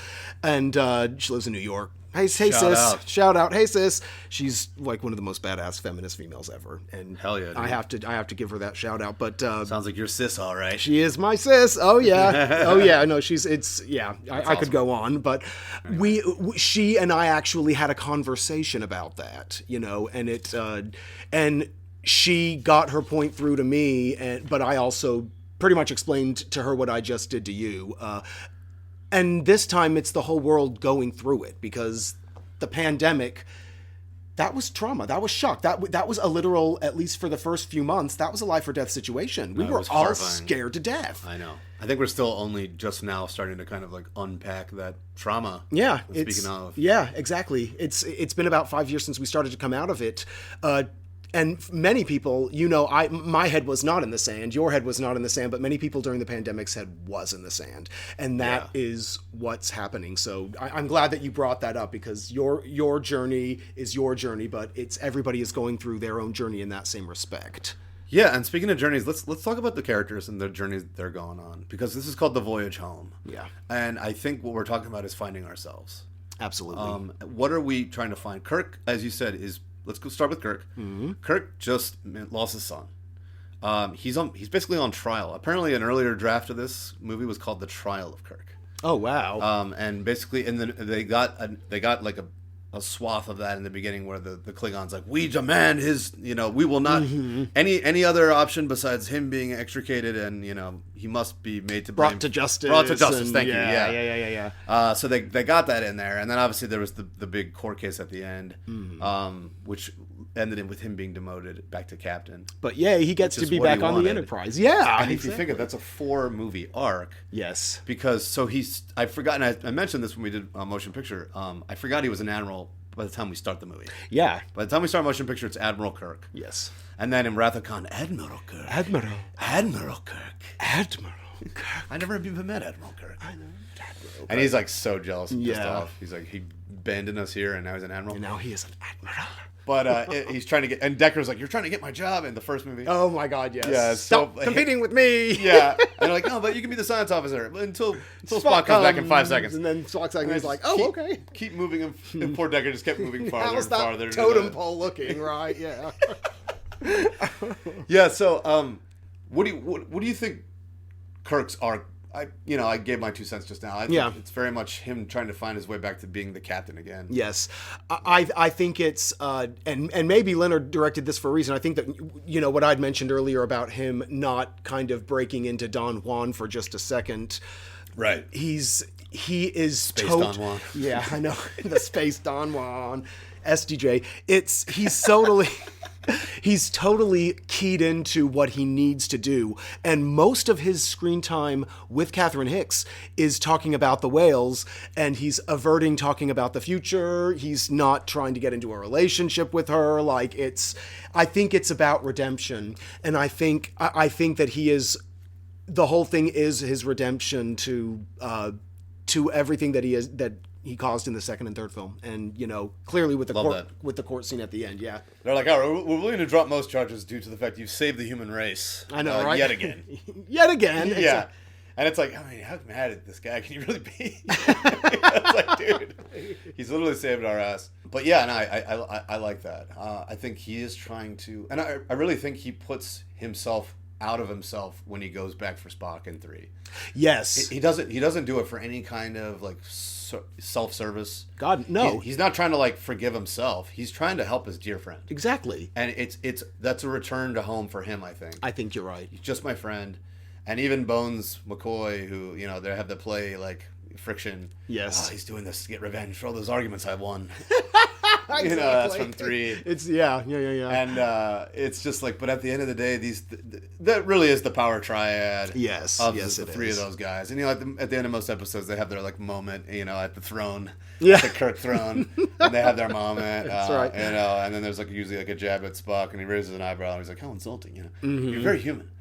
And she lives in New York. Hey sis. Shout out. Hey sis. She's one of the most badass feminist females ever. And hell yeah, dude. I have to give her that shout out. But sounds like your sis, all right. She is my sis. Oh yeah. Oh yeah. No, I could go on, but anyway. She and I actually had a conversation about that, and she got her point through to me, but I also pretty much explained to her what I just did to you. And this time it's the whole world going through it, because the pandemic, that was trauma. That was shock. That was a literal, at least for the first few months, that was a life or death situation. We were all scared to death. I know. I think we're still only just now starting to kind of unpack that trauma. Yeah. Speaking of. Yeah, exactly. It's been about 5 years since we started to come out of it. and many people, my head was not in the sand, your head was not in the sand, but many people during the pandemic's head was in the sand. And that is what's happening. So I'm glad that you brought that up, because your journey is your journey, but everybody is going through their own journey in that same respect. Yeah, and speaking of journeys, let's talk about the characters and the journeys they're going on, because this is called The Voyage Home. Yeah. And I think what we're talking about is finding ourselves. Absolutely. What are we trying to find? Kirk, as you said, let's go start with Kirk. Mm-hmm. Kirk just lost his son. He's basically on trial. Apparently, an earlier draft of this movie was called The Trial of Kirk. Oh wow! And basically, they got like a swath of that in the beginning, where the Klingons like, we demand his, we will not any other option besides him being extricated, and he must be made to brought to justice. Thank you. Yeah. So they got that in there, and then obviously there was the big court case at the end, which ended with him being demoted back to captain. But he gets to be back on the Enterprise. Yeah, and if you think that's a 4-movie arc. Yes, because I forgot, and I mentioned this when we did a motion picture. I forgot he was an admiral by the time we start the movie. Yeah, by the time we start motion picture, it's Admiral Kirk. Yes, and then in Wrath of Khan, Admiral Kirk. Admiral Kirk. I never even met Admiral Kirk. I know. Admiral Kirk. And he's like so jealous and pissed off. He's like, he abandoned us here, and now he's an admiral. And now he is an admiral. But he's trying to get, and Decker's like, you're trying to get my job in the first movie. Oh my God, yes. Yeah, stop competing with me. Yeah, and they're like, no, but you can be the science officer until Spock comes back in 5 seconds. And then Spock's like, he's like, oh, okay. Keep moving him, and poor Decker just kept moving farther How's and farther. That totem pole looking, right? Yeah. Yeah. So, what do you think Kirk's arc? I gave my 2 cents just now. I think it's very much him trying to find his way back to being the captain again. Yes, I think it's and maybe Leonard directed this for a reason. I think that what I'd mentioned earlier about him not kind of breaking into Don Juan for just a second. Right. He is Space Don Juan. Yeah, I know. The Space Don Juan. SDJ. He's totally keyed into what he needs to do. And most of his screen time with Catherine Hicks is talking about the whales, and he's averting talking about the future. He's not trying to get into a relationship with her. I think it's about redemption. And I think that he is, the whole thing is his redemption to everything that he caused in the second and third film, and clearly with the court scene at the end. Yeah, they're like, "Oh, we're willing to drop most charges due to the fact you've saved the human race." I know, right? Yet again. Yeah, and it's like, how mad at this guy can you really be? It's like, dude, he's literally saved our ass. But yeah, and I like that. I think he is trying to, and I really think he puts himself out of himself when he goes back for Spock in 3. Yes, he doesn't do it for any kind of self-service. God, no. He's not trying to forgive himself. He's trying to help his dear friend. Exactly. And that's a return to home for him, I think. I think you're right. He's just my friend. And even Bones McCoy, who, they have to play friction. Yes. Oh, he's doing this to get revenge for all those arguments I won. Exactly. That's from 3. It's yeah. And it's just but at the end of the day, that really is the power triad. Yes, of yes, the it 3 is. of those guys. And at the end of most episodes, they have their moment, at the throne, yeah, the Kirk throne, and they have their moment. That's right. And then there's usually a jab at Spock, and he raises an eyebrow, and he's like, "How insulting!" You're very human.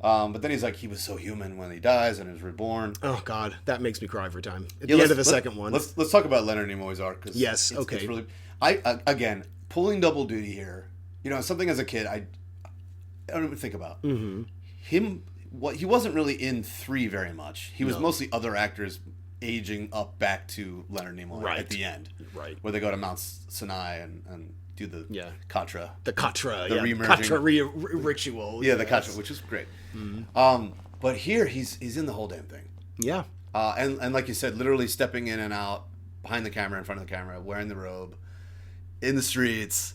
But then he's like, he was so human when he dies and is reborn. Oh God, that makes me cry every time. At the end of the second one. Let's talk about Leonard Nimoy's arc. Yes, okay. It's really, again, pulling double duty here. Something as a kid I don't even think about. Mm-hmm. He wasn't really in 3 very much. He was mostly other actors aging up back to Leonard Nimoy at the end, right? Where they go to Mount Sinai and do the Katra. The Katra, remerging. Katra ritual. Yeah, the Katra, which is great. Mm-hmm. But here he's in the whole damn thing. Yeah. And like you said, literally stepping in and out, behind the camera, in front of the camera, wearing the robe, in the streets.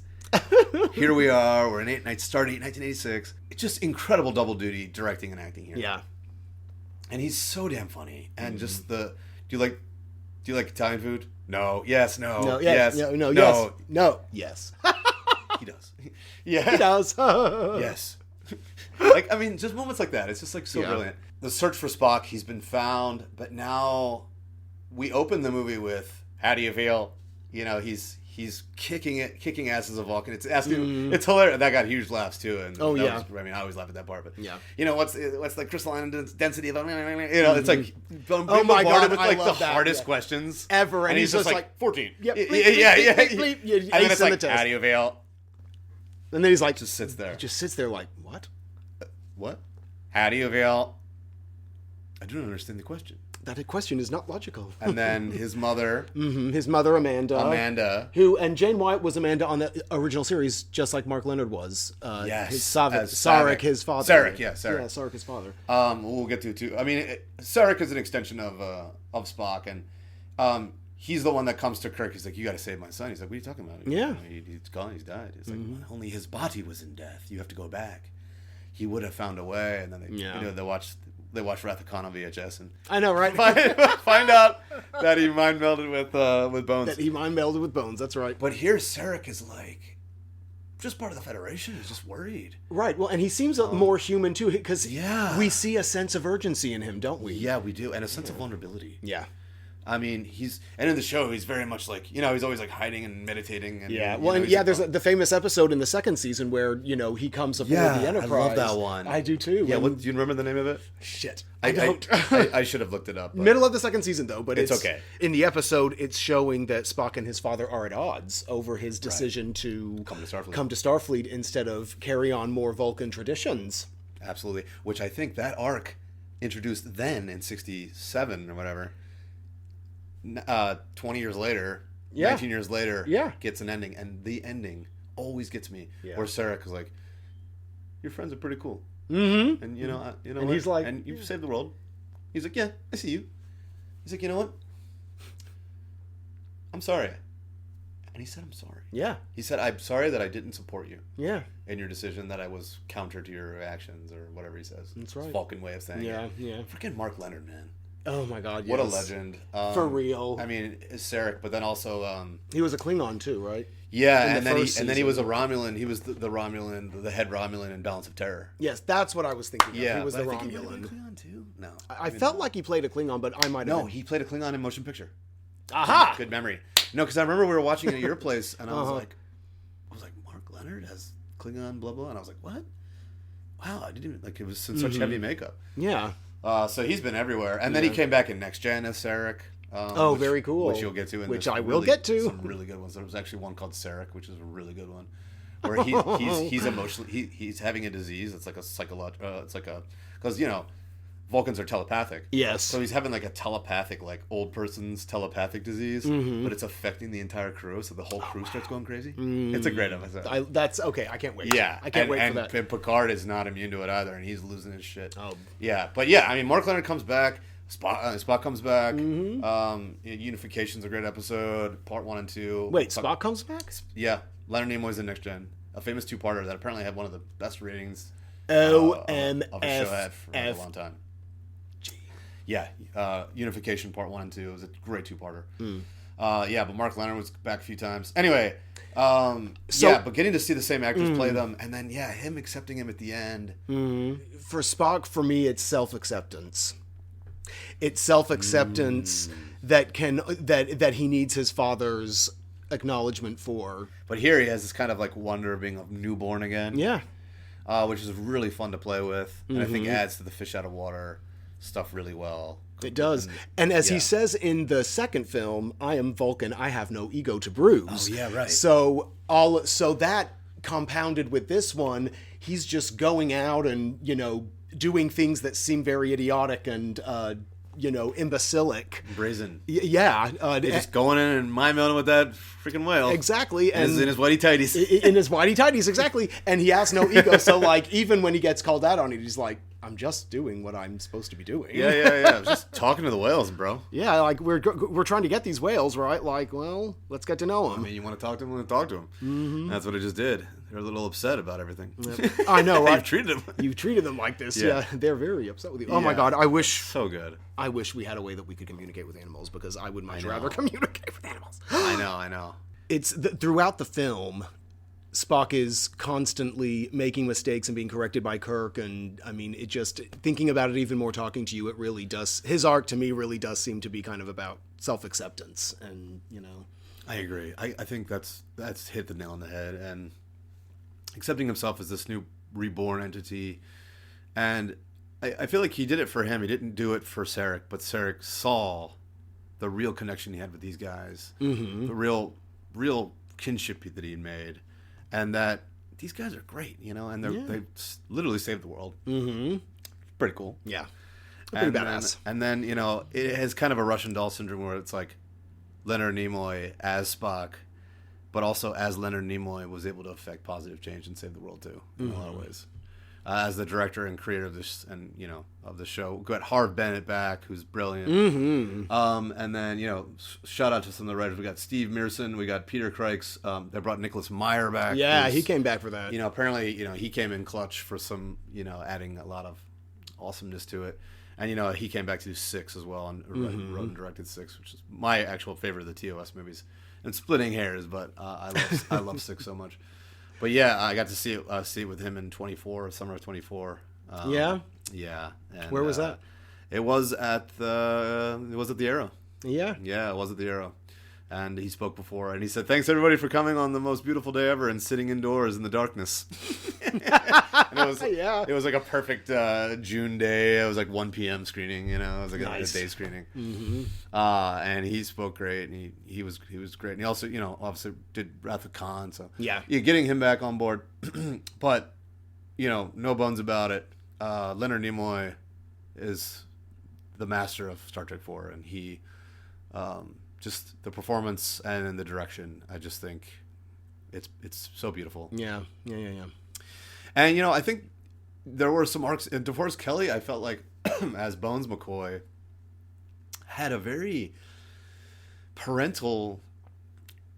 Here we are. We're in 1986. It's just incredible double duty directing and acting here. Yeah. And he's so damn funny. And just do you like Italian food? No. Yes. No. No. Yes. No. No. Yes. No. Yes. He does. Yeah. He does. Yes. Just moments like that. It's just so brilliant. The search for Spock. He's been found, but now we open the movie with, "How do you feel?" He's he's kicking ass as a Vulcan. It's asking, it's hilarious. That got huge laughs too. And I always laugh at that part. But what's the crystalline density of it's like oh my god, with like the hardest questions ever, and he's just like 14. Yep. And then it's like, how do you veil? And then he's like, just sits there. Just sits there like, what? What? How do you veil? I don't understand the question. That question is not logical. And then his mother. His mother, Amanda. And Jane White was Amanda on the original series, just like Mark Leonard was. Yes. Sarek, his father. Sarek, yeah, Sarek. Yeah, Sarek, his father. We'll get to it too. I mean, Sarek is an extension of Spock, and he's the one that comes to Kirk. He's like, you got to save my son. He's like, what are you talking about? Yeah. He's gone. He's died. It's like, only his body was in death. You have to go back. He would have found a way. And then they watch Wrath of Khan on VHS, and I know, right? find out that he mind melded with Bones. That he mind melded with Bones. That's right. But here, Sarek is like just part of the Federation. He's just worried, right? Well, and he seems more human too, because we see a sense of urgency in him, don't we? Yeah, we do, and a sense of vulnerability. Yeah. I mean, and in the show, he's very much like, he's always like hiding and meditating. And, there's the famous episode in the second season where, he comes aboard the Enterprise. I love that one. I do too. Yeah, do you remember the name of it? Shit. I don't. I should have looked it up. Middle of the second season, though, but it's okay. In the episode, it's showing that Spock and his father are at odds over his decision to come to Starfleet instead of carry on more Vulcan traditions. Absolutely. Which I think that arc introduced then in 1967 or whatever. 20 years later, 19 years later, gets an ending, and the ending always gets me. Where Sarek is like, "Your friends are pretty cool, and and he's like, and you've saved the world." He's like, "Yeah, I see you." He's like, "You know what? I'm sorry," and he said, "I'm sorry." Yeah, he said, "I'm sorry that I didn't support you." Yeah, in your decision, that I was counter to your actions or whatever he says. That's right. It's Vulcan way of saying it. Yeah. Freaking Mark Leonard, man. Oh my God! Yes. What a legend, for real. I mean, Sarek, but then also he was a Klingon too, right? Yeah, and then he was a Romulan. He was the Romulan, the head Romulan in Balance of Terror. Yes, that's what I was thinking. Yeah, he was the Romulan. Romulan. He played a Klingon too. No, I felt like he played a Klingon, but I might have. No, he played a Klingon in Motion Picture. Aha! Good memory. No, because I remember we were watching it at your place, and I was like, Mark Leonard has Klingon, blah blah, and I was like, what? Wow, I didn't even it was in such heavy makeup. Yeah. So he's been everywhere, and then he came back in Next Gen as Sarek. Very cool. Which you'll get to. Which I will get to. Some really good ones. There was actually one called Sarek, which is a really good one, where he's emotionally he's having a disease. It's like a psychological. It's like because Vulcans are telepathic. Yes. So he's having like a telepathic, like old person's telepathic disease, but it's affecting the entire crew. So the whole crew starts going crazy. It's a great episode. That's okay. I can't wait. Yeah, I can't wait for that. And Picard is not immune to it either, and he's losing his shit. Oh. Yeah, but yeah, I mean, Mark Leonard comes back. Spock comes back. Unification's a great episode. Part 1 and 2. Wait, Spock comes back? Yeah, Leonard Nimoy's in Next Gen. A famous two-parter that apparently had one of the best ratings of a show had for a long time. Yeah, Unification Part 1 and 2 was a great two-parter. But Mark Leonard was back a few times. Anyway, but getting to see the same actors play them, and then him accepting him at the end. For Spock, for me, it's self-acceptance. It's self-acceptance that he needs his father's acknowledgement for. But here he has this kind of like wonder of being a newborn again. Yeah, which is really fun to play with, and I think adds to the fish out of water stuff really well. It does. And as he says in the second film, I am Vulcan, I have no ego to bruise. Oh, yeah, right. So that compounded with this one, he's just going out and, doing things that seem very idiotic and, imbecilic. Brazen. Yeah. Just going in and mind-melding with that freaking whale. Exactly. And in his whitey-tighties. In his whitey-tighties, exactly. And he has no ego. So, even when he gets called out on it, he's like, I'm just doing what I'm supposed to be doing. Yeah. I was just talking to the whales, bro. Yeah, we're trying to get these whales, right? Let's get to know them. I mean, you want to talk to them, talk to them. Mm-hmm. That's what I just did. They're a little upset about everything. Yep. I know, right? You've treated them like this. Yeah. They're very upset with you. Oh my God, I wish. So good. I wish we had a way that we could communicate with animals, because I would much rather communicate with animals. I know. It's throughout the film, Spock is constantly making mistakes and being corrected by Kirk, and I mean, it just, thinking about it even more, talking to you, it really does, his arc to me really does seem to be kind of about self-acceptance, and I agree. I think that's hit the nail on the head, and accepting himself as this new reborn entity. And I feel like he did it for him. He didn't do it for Sarek, but Sarek saw the real connection he had with these guys, the real kinship that he made, and that these guys are great, and they literally saved the world. Pretty cool. Yeah. Pretty And badass. then, it has kind of a Russian doll syndrome where it's like Leonard Nimoy as Spock, but also as Leonard Nimoy was able to affect positive change and save the world too, in a lot of ways. As the director and creator of this, and of the show, we got Harv Bennett back, who's brilliant. And then shout out to some of the writers. We got Steve Mearson, we got Peter Krikes. They brought Nicholas Meyer back. Yeah, he came back for that. Apparently, he came in clutch for some, adding a lot of awesomeness to it. And he came back to do 6 as well, and wrote and directed 6, which is my actual favorite of the TOS movies. And splitting hairs, but I love 6 so much. But yeah, I got to see it with him in summer of 24. Yeah. And, where was that? It was at the Arrow. Yeah. Yeah, it was at the Arrow. And he spoke before, and he said, "Thanks everybody for coming on the most beautiful day ever and sitting indoors in the darkness." And it was like a perfect June day. It was like 1 p.m. screening, it was like a day screening. And he spoke great, and he was great. And he also, obviously did Wrath of Khan. So yeah, getting him back on board. But no bones about it. Leonard Nimoy is the master of Star Trek 4, and he. Just the performance and the direction, I just think it's so beautiful. Yeah. And I think there were some arcs in DeForest Kelley. I felt like as Bones McCoy had a very parental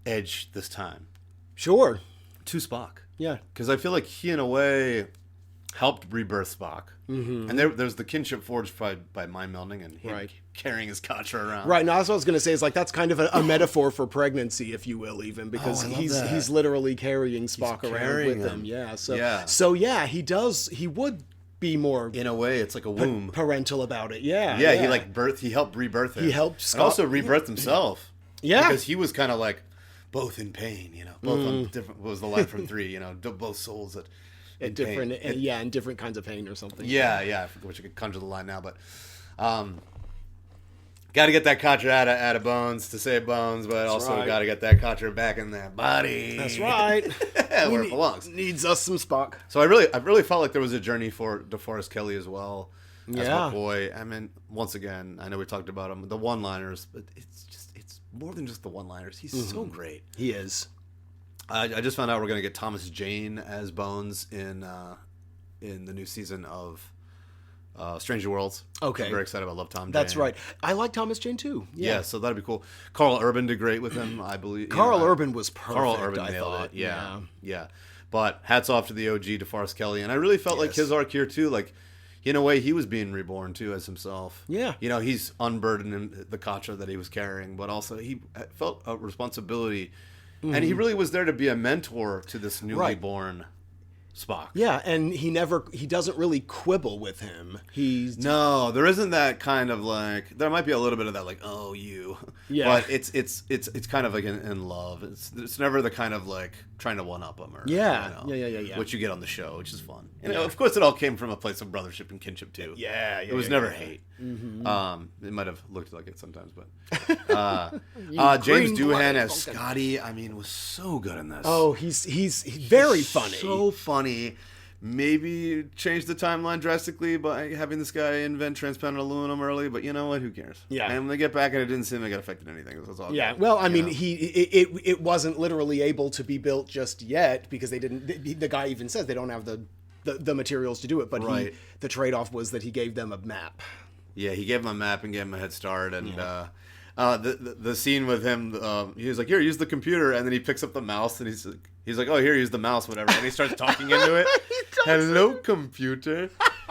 edge this time. Sure. To Spock. Yeah. Because I feel like he in a way helped rebirth Spock. And there's the kinship forged by mind melding and him carrying his Katra around. Right. Now, that's what I was going to say. Is like that's kind of a metaphor for pregnancy, if you will, even because he's literally carrying Spock around with him. Yeah. So he does. He would be more in a way. It's like a womb parental about it. Yeah. Yeah. He helped rebirth him. He helped Scott, and also rebirth himself. Yeah. Because he was kind of like both in pain. Both on different. What was the line from 3? Both souls that. In different kinds of pain or something. Yeah, I wish I could conjure the line now, but got to get that Katra out of Bones to save Bones, but also got to get that Katra back in that body. That's right. Where it belongs. Needs us some Spock. So I really felt like there was a journey for DeForest Kelley as well. As McCoy. I mean, once again, I know we talked about him, the one-liners, but it's more than just the one-liners. He's so great. He is. I just found out we're going to get Thomas Jane as Bones in the new season of Stranger Worlds. Okay. I'm very excited. I love Tom Jane. That's right. I like Thomas Jane too. Yeah, so that'd be cool. Carl Urban did great with him, I believe. Carl Urban was perfect. Carl Urban nailed it. Yeah. But hats off to the OG DeForest Kelley, and I really felt like his arc here too, like in a way he was being reborn too as himself. Yeah. He's unburdening the Katra that he was carrying, but also he felt a responsibility. And he really was there to be a mentor to this newly born Spock. Yeah, and he doesn't really quibble with him. No, there isn't that kind of like, there might be a little bit of that like, oh, you. Yeah. But it's kind of like in love. It's never the kind of like trying to one up him or yeah, which you get on the show, which is fun. Of course, it all came from a place of brothership and kinship too. Yeah, it was never hate. It might have looked like it sometimes, but James Doohan as Scotty, I mean, was so good in this. Oh, he's very funny. So funny. Maybe change the timeline drastically by having this guy invent transparent aluminum early, but you know what? Who cares? Yeah. And when they get back and it didn't seem like it affected anything. It was all good. Well, I mean, it wasn't literally able to be built just yet because they didn't. The guy even says they don't have the materials to do it, but the trade-off was that he gave them a map. Yeah, he gave him a map and gave him a head start, and the scene with him, he was like, "Here, use the computer," and then he picks up the mouse and he's like, "Oh, here, use the mouse, whatever," and he starts talking into it. Hello, computer.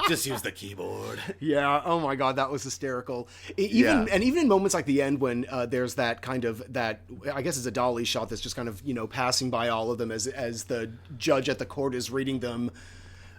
Just use the keyboard. Yeah. Oh my God, that was hysterical. Even in moments like the end when there's that kind of I guess it's a dolly shot that's just kind of passing by all of them as the judge at the court is reading them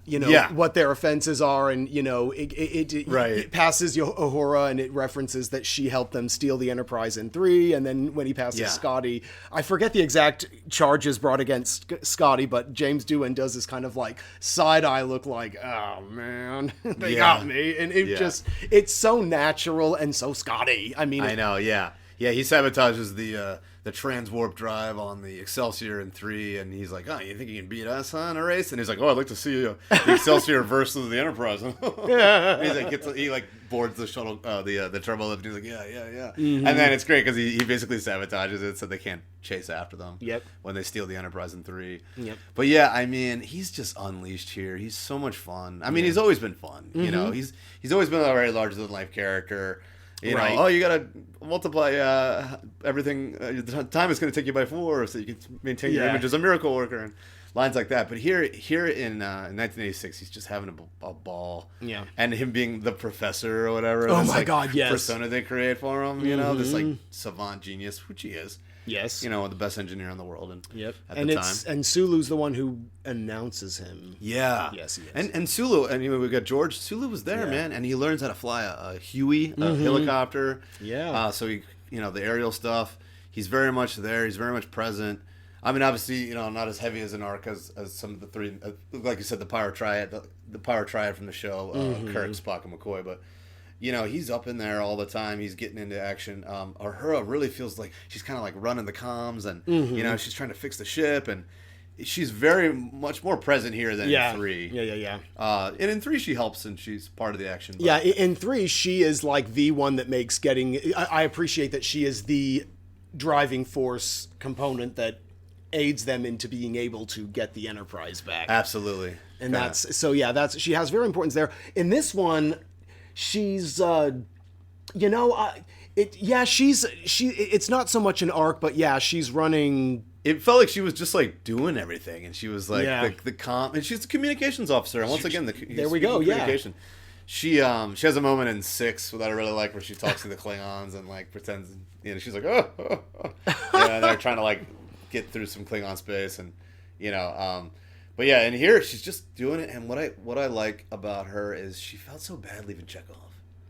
what their offenses are, and it passes Uhura, and it references that she helped them steal the Enterprise in 3, and then when he passes Scotty, I forget the exact charges brought against Scotty, but James Doohan does this kind of like side eye look, like, oh man, they got me, and it's so natural and so Scotty. I mean, I know, yeah, he sabotages the transwarp drive on the Excelsior in 3, and he's like, oh, you think you can beat us in a race? And he's like, oh, I'd like to see the Excelsior versus the Enterprise. He boards the shuttle, the turbo lift, and he's like, yeah. Mm-hmm. And then it's great because he basically sabotages it so they can't chase after them. Yep. When they steal the Enterprise in 3. Yep. But yeah, I mean, he's just unleashed here. He's so much fun. I mean, he's always been fun. Mm-hmm. He's always been a very larger than life character. You right. know, you gotta multiply everything. The time is going to take you by 4, so you can maintain your image as a miracle worker, and lines like that. But here in 1986, he's just having a ball. Yeah. And him being the professor or whatever. Oh my God, yes. Persona they create for him. You know, this like savant genius, which he is. Yes. You know, the best engineer in the world. And at and the time. And Sulu's the one who announces him. Yeah. Yes, he is. And Sulu, and we got George. Sulu was there, man, and he learns how to fly a Huey, a helicopter. Yeah. So he, the aerial stuff. He's very much there. He's very much present. I mean, obviously, not as heavy as an arc as some of the 3, like you said, the Power Triad, the Power Triad from the show, Kirk, Spock, and McCoy, but. He's up in there all the time. He's getting into action. Uhura really feels like she's kind of like running the comms, and she's trying to fix the ship, and she's very much more present here than in 3. Yeah. And in 3, she helps, and she's part of the action. But. Yeah, in 3, she is like the one that makes getting. I appreciate that she is the driving force component that aids them into being able to get the Enterprise back. Absolutely, and that's she has very importance there. In this one. She's, it's not so much an arc, but she's running. It felt like she was just like doing everything, and she was like the and she's the communications officer. And once again, there we go. Communication. Yeah. She has a moment in 6 that I really like where she talks to the Klingons and like pretends, she's like, oh. And they're trying to like get through some Klingon space, and But yeah, and here she's just doing it, and what I like about her is she felt so bad leaving Chekhov.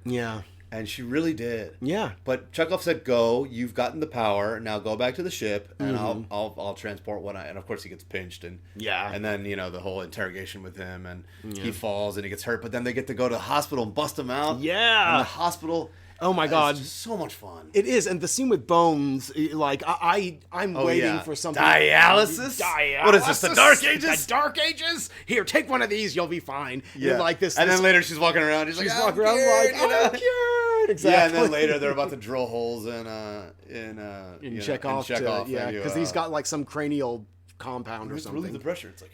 Yeah. And she really did. Yeah. But Chekhov said, "Go. You've gotten the power. Now go back to the ship, and I'll transport what I." And of course he gets pinched, and then the whole interrogation with him, and he falls and he gets hurt. But then they get to go to the hospital and bust him out. Yeah. And the hospital. Oh my God! It's just so much fun. It is, and the scene with Bones, like I'm waiting for something. Dialysis? What is this? The Dark Ages? The Dark Ages? Here, take one of these. You'll be fine. Yeah. Like this. And then later she's walking around. She's walking around like, I'm cured. Exactly. Yeah, and then later they're about to drill holes in Chekhov. Yeah, because he's got like some cranial compound or something. Relieve the pressure. It's like.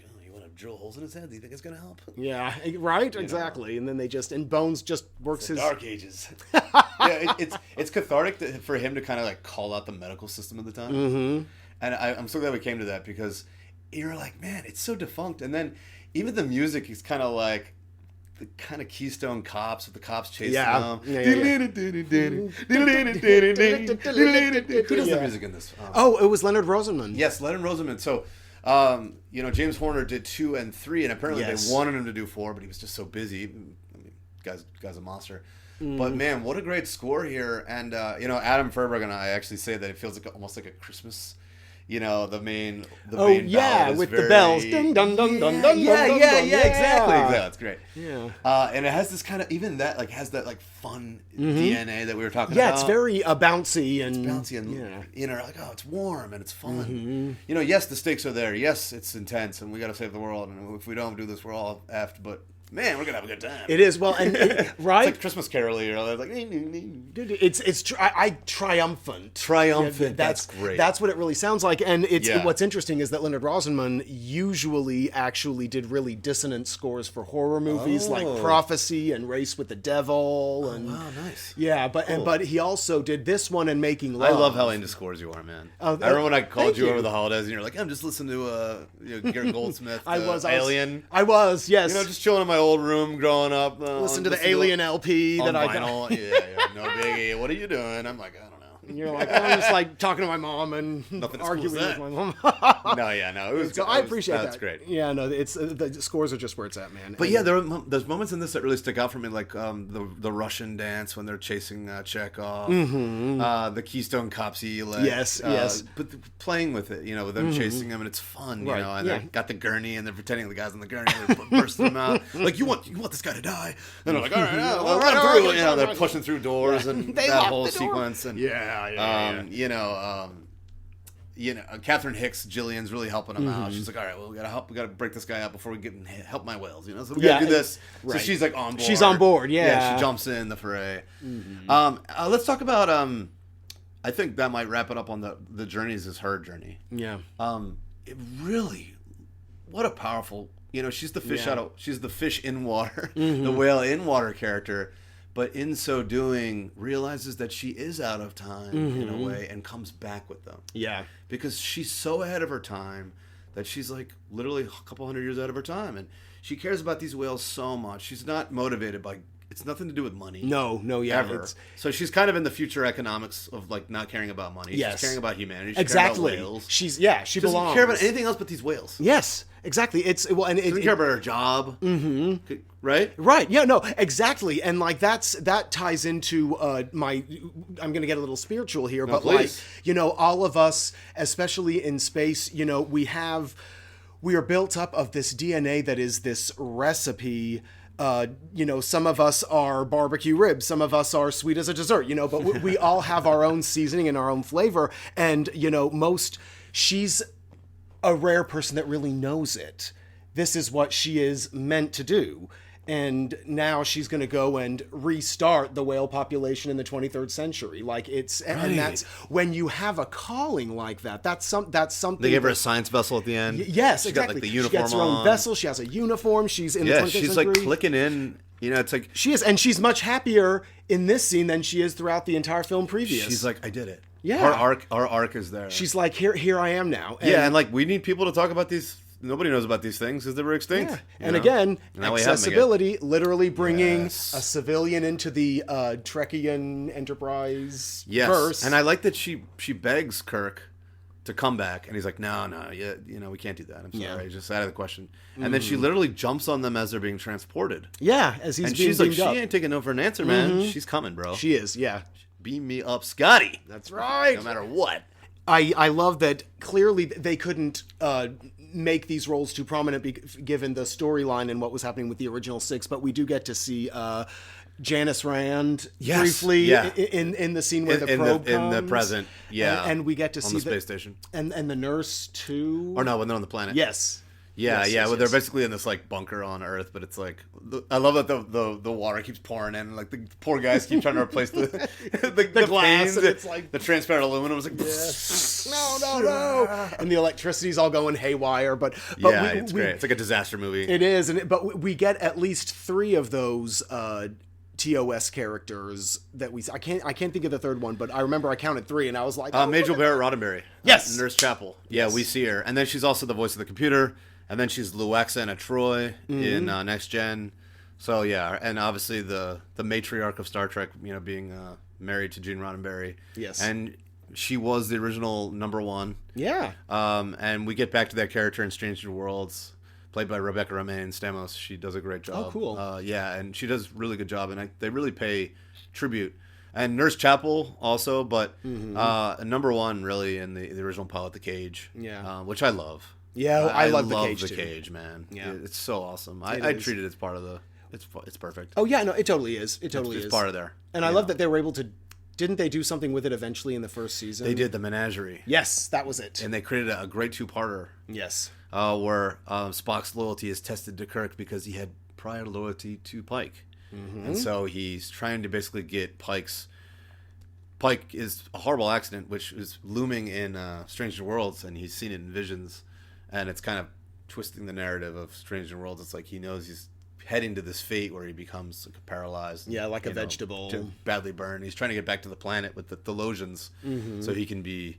Drill holes in his head. Do you think it's gonna help? Yeah, right. Exactly. And then Bones just works his Dark Ages. It's cathartic for him to kind of like call out the medical system at the time. Mm-hmm. And I'm so glad we came to that because you're like, man, it's so defunct. And then even the music is kind of like the kind of Keystone Cops with the cops chasing them. Who does the music in this? It was Leonard Rosenman. Yes, Leonard Rosenman. So. James Horner did 2 and 3, and apparently they wanted him to do 4, but he was just so busy. I mean, guy's a monster. But man, what a great score here! And Adam Ferberg and I actually say that it feels like almost like a Christmas. The main ballad is with very, the bells, dun dun dun dun dun. Exactly. That's great. Yeah. And it has this kind of has that like fun DNA that we were talking about. Yeah, it's very bouncy and like, oh, it's warm and it's fun. Yes, the stakes are there. Yes, it's intense, and we got to save the world. And if we don't do this, we're all effed. But man, we're gonna have a good time. It is right. It's like Christmas Carol. Like, dude, it's triumphant. Triumphant. That's great. That's what it really sounds like. And what's interesting is that Leonard Rosenman usually actually did really dissonant scores for horror movies like Prophecy and Race with the Devil. And wow, nice. Yeah, but he also did this one and Making Love. I love how into scores you are, man. I remember when I called you over the holidays, and you're like, I'm just listening to Garrett Goldsmith. Alien. I was, yes. Just chilling in my old room growing up. Listen to the Alien LP that I got. Yeah, no biggie. What are you doing? I'm like, I don't know. And you're like, I'm just like talking to my mom and arguing with my mom. No, it was. So I appreciate that. That's great. Yeah, no, it's the scores are just where it's at, man. But there's moments in this that really stick out for me, like the Russian dance when they're chasing Chekhov, the Keystone Cops Yes. But playing with it, with them chasing him, and it's fun, Right. and they got the gurney, and they're pretending the guy's on the gurney, and they're bursting them out, like you want this guy to die, and they're like, all right, all let him right, through, all right. they're pushing through doors and They that locked whole the door. sequence, and Catherine Hicks, Jillian's really helping him out. She's like, all right, well, we gotta break this guy out before we get help my whales, so we gotta do this. Right. So she's like on board. She's on board, yeah. She jumps in the fray. Let's talk about I think that might wrap it up on the journeys is her journey. Yeah. It really, what a powerful, she's the fish she's the fish in water, the whale in water character, but in so doing realizes that she is out of time in a way and comes back with them. Yeah. Because she's so ahead of her time that she's like literally a couple hundred years out of her time, and she cares about these whales so much. She's not motivated by. It's nothing to do with money. No, yeah. Ever. So she's kind of in the future economics of like not caring about money. Yes. She's caring about humanity. She's Exactly. caring about whales. She She belongs. doesn't care about anything else but these whales. Yes, exactly. She Doesn't care about her job. Right? Right. Yeah, no, exactly. And like that ties into I'm going to get a little spiritual here, but please. like, all of us, especially in space, we are built up of this DNA that is this recipe. Some of us are barbecue ribs, some of us are sweet as a dessert, but we all have our own seasoning and our own flavor. And, she's a rare person that really knows it. This is what she is meant to do. And now she's going to go and restart the whale population in the 23rd century. Like and that's when you have a calling like that. That's something. They gave her a science vessel at the end. Yes, She's exactly. got like the uniform she gets her own on. vessel. She has a uniform. She's in the 23rd she's century. like clicking in. It's like She is, and she's much happier in this scene than she is throughout the entire film previous. she's like, I did it. Yeah. Our arc is there. She's like, here I am now. and like we need people to talk about these. Nobody knows about these things because they were extinct. Yeah. And again, And now we have 'em again. accessibility, literally bringing Yes. a civilian into the Trekian Enterprise Yes, verse. and I like that she begs Kirk to come back, and he's like, no, we can't do that. I'm sorry, Yeah. it's just out of the question. And then she literally jumps on them as they're being transported, Yeah, as he's and being she's like, beamed she up. ain't taking no for an answer, man. She's coming, bro. She is, yeah. Beam me up, Scotty. That's right. No matter what. I love that clearly they couldn't make these roles too prominent given the storyline and what was happening with the original six, but we do get to see Janice Rand briefly in the scene where the probe comes. In the present, and we get to on see the space station. and the nurse too. Or no, when they're on the planet. Yes. Yeah, Yes, well, they're basically in this like bunker on Earth, but it's like I love that the water keeps pouring in, like the poor guys keep trying to replace the glass, panes, and it's like the transparent aluminum is like no, and the electricity's all going haywire. But it's great. It's like a disaster movie. It is, but we get at least 3 of those TOS characters that we. I can't think of the third one, but I remember I counted 3, and I was like, Majel Barrett Roddenberry. Yes. Nurse Chapel. Yeah, Yes. we see her, and then she's also the voice of the computer. And then she's Luexa and Troy in Next Gen. So yeah, and obviously the matriarch of Star Trek, being married to Gene Roddenberry. Yes. And she was the original number 1. Yeah. And we get back to that character in Strange New Worlds, played by Rebecca Romaine Stamos. She does a great job. Oh, cool. Yeah, and she does a really good job, and they really pay tribute. And Nurse Chapel also, but number 1 really in the original pilot, The Cage. Yeah. Which I love. Yeah, I love the Cage the too. Cage, man. Yeah. It's so awesome. I treat it as part of the. It's perfect. Oh yeah, no, it totally is. It totally is. It's part of there. And I love that they were able to. Didn't they do something with it eventually in the first season? They did the Menagerie. Yes, that was it. And they created a great 2-parter. Yes. Where Spock's loyalty is tested to Kirk because he had prior loyalty to Pike, and so he's trying to basically get Pike's. Pike is a horrible accident, which is looming in Strange New Worlds, and he's seen it in visions. And it's kind of twisting the narrative of Strange New Worlds. It's like he knows he's heading to this fate where he becomes like paralyzed. Yeah, like a vegetable. Badly burned. He's trying to get back to the planet with the Thelosians so he can be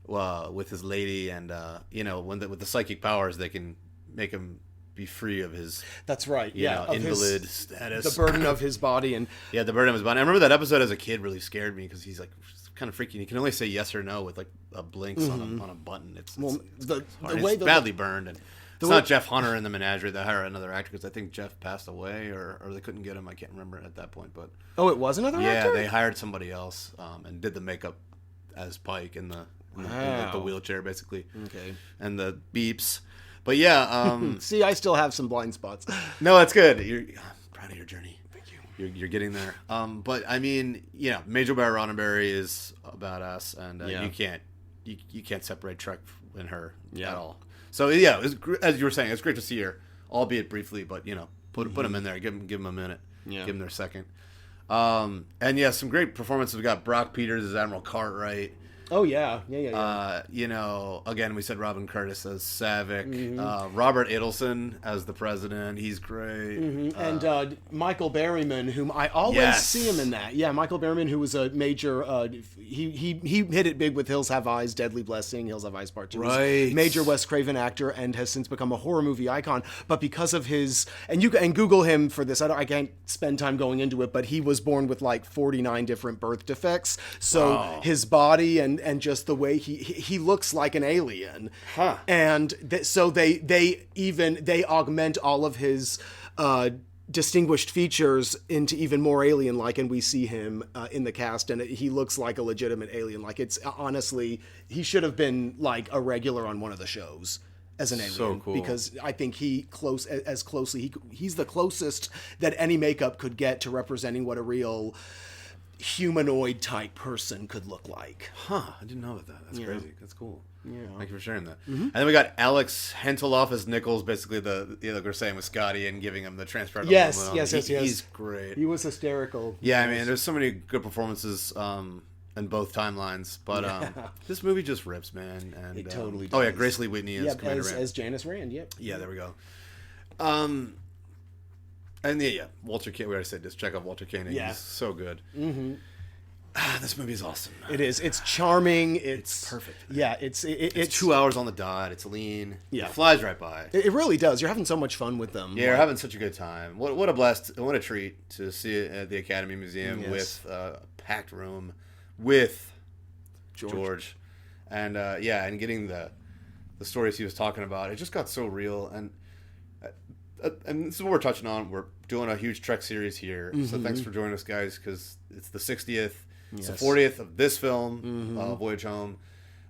with his lady. And, with the psychic powers, they can make him be free of his... That's right. invalid status. The burden of his body. And the burden of his body. I remember that episode as a kid really scared me because he's like kind of freaky. You can only say yes or no with like a blinks on a button. It's the hard. way It's badly burned, and it's not Jeff Hunter in the Menagerie. They hire another actor because I think Jeff passed away, or they couldn't get him. I can't remember at that point, but it was another actor. Yeah, they hired somebody else and did the makeup as Pike in the wheelchair basically. Okay, and the beeps. But yeah, see, I still have some blind spots. No, that's good. I'm proud of your journey. Thank you. You're getting there. But I mean, Major Barry Roddenberry is a badass, and you can't separate Trek and her at all. So yeah, as you were saying, it's great to see her, albeit briefly, but put them in there, give them a minute, give them their second. And yeah, some great performances. We got Brock Peters as Admiral Cartwright. Oh yeah. Again, we said Robin Curtis as Savick, Robert Edelson as the president. He's great, and Michael Berryman, whom I always see him in that. Yeah, Michael Berryman, who was a major. He hit it big with Hills Have Eyes, Deadly Blessing, Hills Have Eyes Part 2. Right, major Wes Craven actor, and has since become a horror movie icon. But because of his, and Google him for this. I can't spend time going into it, but he was born with like 49 different birth defects. So his body and just the way he looks like an alien, and so they augment all of his distinguished features into even more alien-like, and we see him in the cast, and he looks like a legitimate alien. Like, it's honestly, he should have been like a regular on one of the shows as an alien. So cool. Because I think he's the closest that any makeup could get to representing what a real humanoid type person could look like. I didn't know about that. That's crazy. That's cool. Yeah. Thank you for sharing that. And then we got Alex Henteloff as Nichols, basically like we're saying with Scotty, and giving him the transparent. Yes. He's great. He was hysterical. Yeah, I mean, there's so many good performances in both timelines, but this movie just rips, man. And it totally does. Oh yeah, Grace Lee Whitney as Commander Rand. As Janice Rand. Yep. Yeah, there we go. And Walter Koenig. We already said this. Check out Walter Koenig. Yeah. He's so good. This movie is awesome. It is. It's charming. It's perfect. Yeah, it's 2 hours on the dot. It's lean. Yeah. It flies right by. It really does. You're having so much fun with them. Yeah, you're having such a good time. What a blast. What a treat to see it at the Academy Museum with a packed room with George. And and getting the stories he was talking about. It just got so real. And this is what we're touching on. We're doing a huge Trek series here. So thanks for joining us, guys, because it's the 60th. It's the 40th of this film, Voyage Home,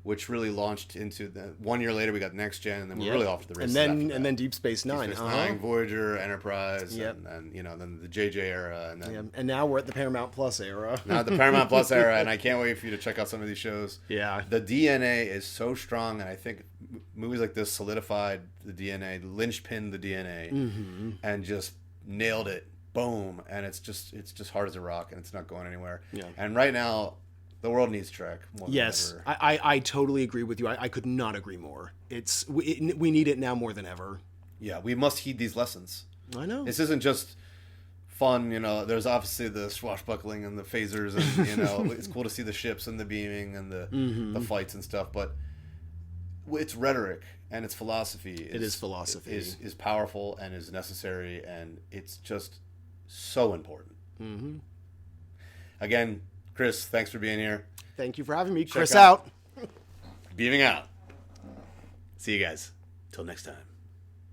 which really launched into the 1 year later. We got Next Gen, and then we're really off to the races. And then Deep Space Nine, Voyager, Enterprise, and then the JJ era, and then and now we're at the Paramount Plus era. Now the Paramount Plus era, and I can't wait for you to check out some of these shows. Yeah, the DNA is so strong, and I think movies like this solidified the DNA, linchpinned the DNA, and just nailed it. Boom, and it's just hard as a rock, and it's not going anywhere. Yeah. And right now, the world needs Trek more than ever. I totally agree with you. I could not agree more. We need it now more than ever. Yeah, we must heed these lessons. I know. This isn't just fun, there's obviously the swashbuckling and the phasers, and it's cool to see the ships and the beaming and the fights and stuff, but it's rhetoric and it's philosophy. It is philosophy. Is powerful and is necessary, and it's just so important. Again, Chris, thanks for being here. Thank you for having me. Chris out. Beaming out. See you guys. Till next time.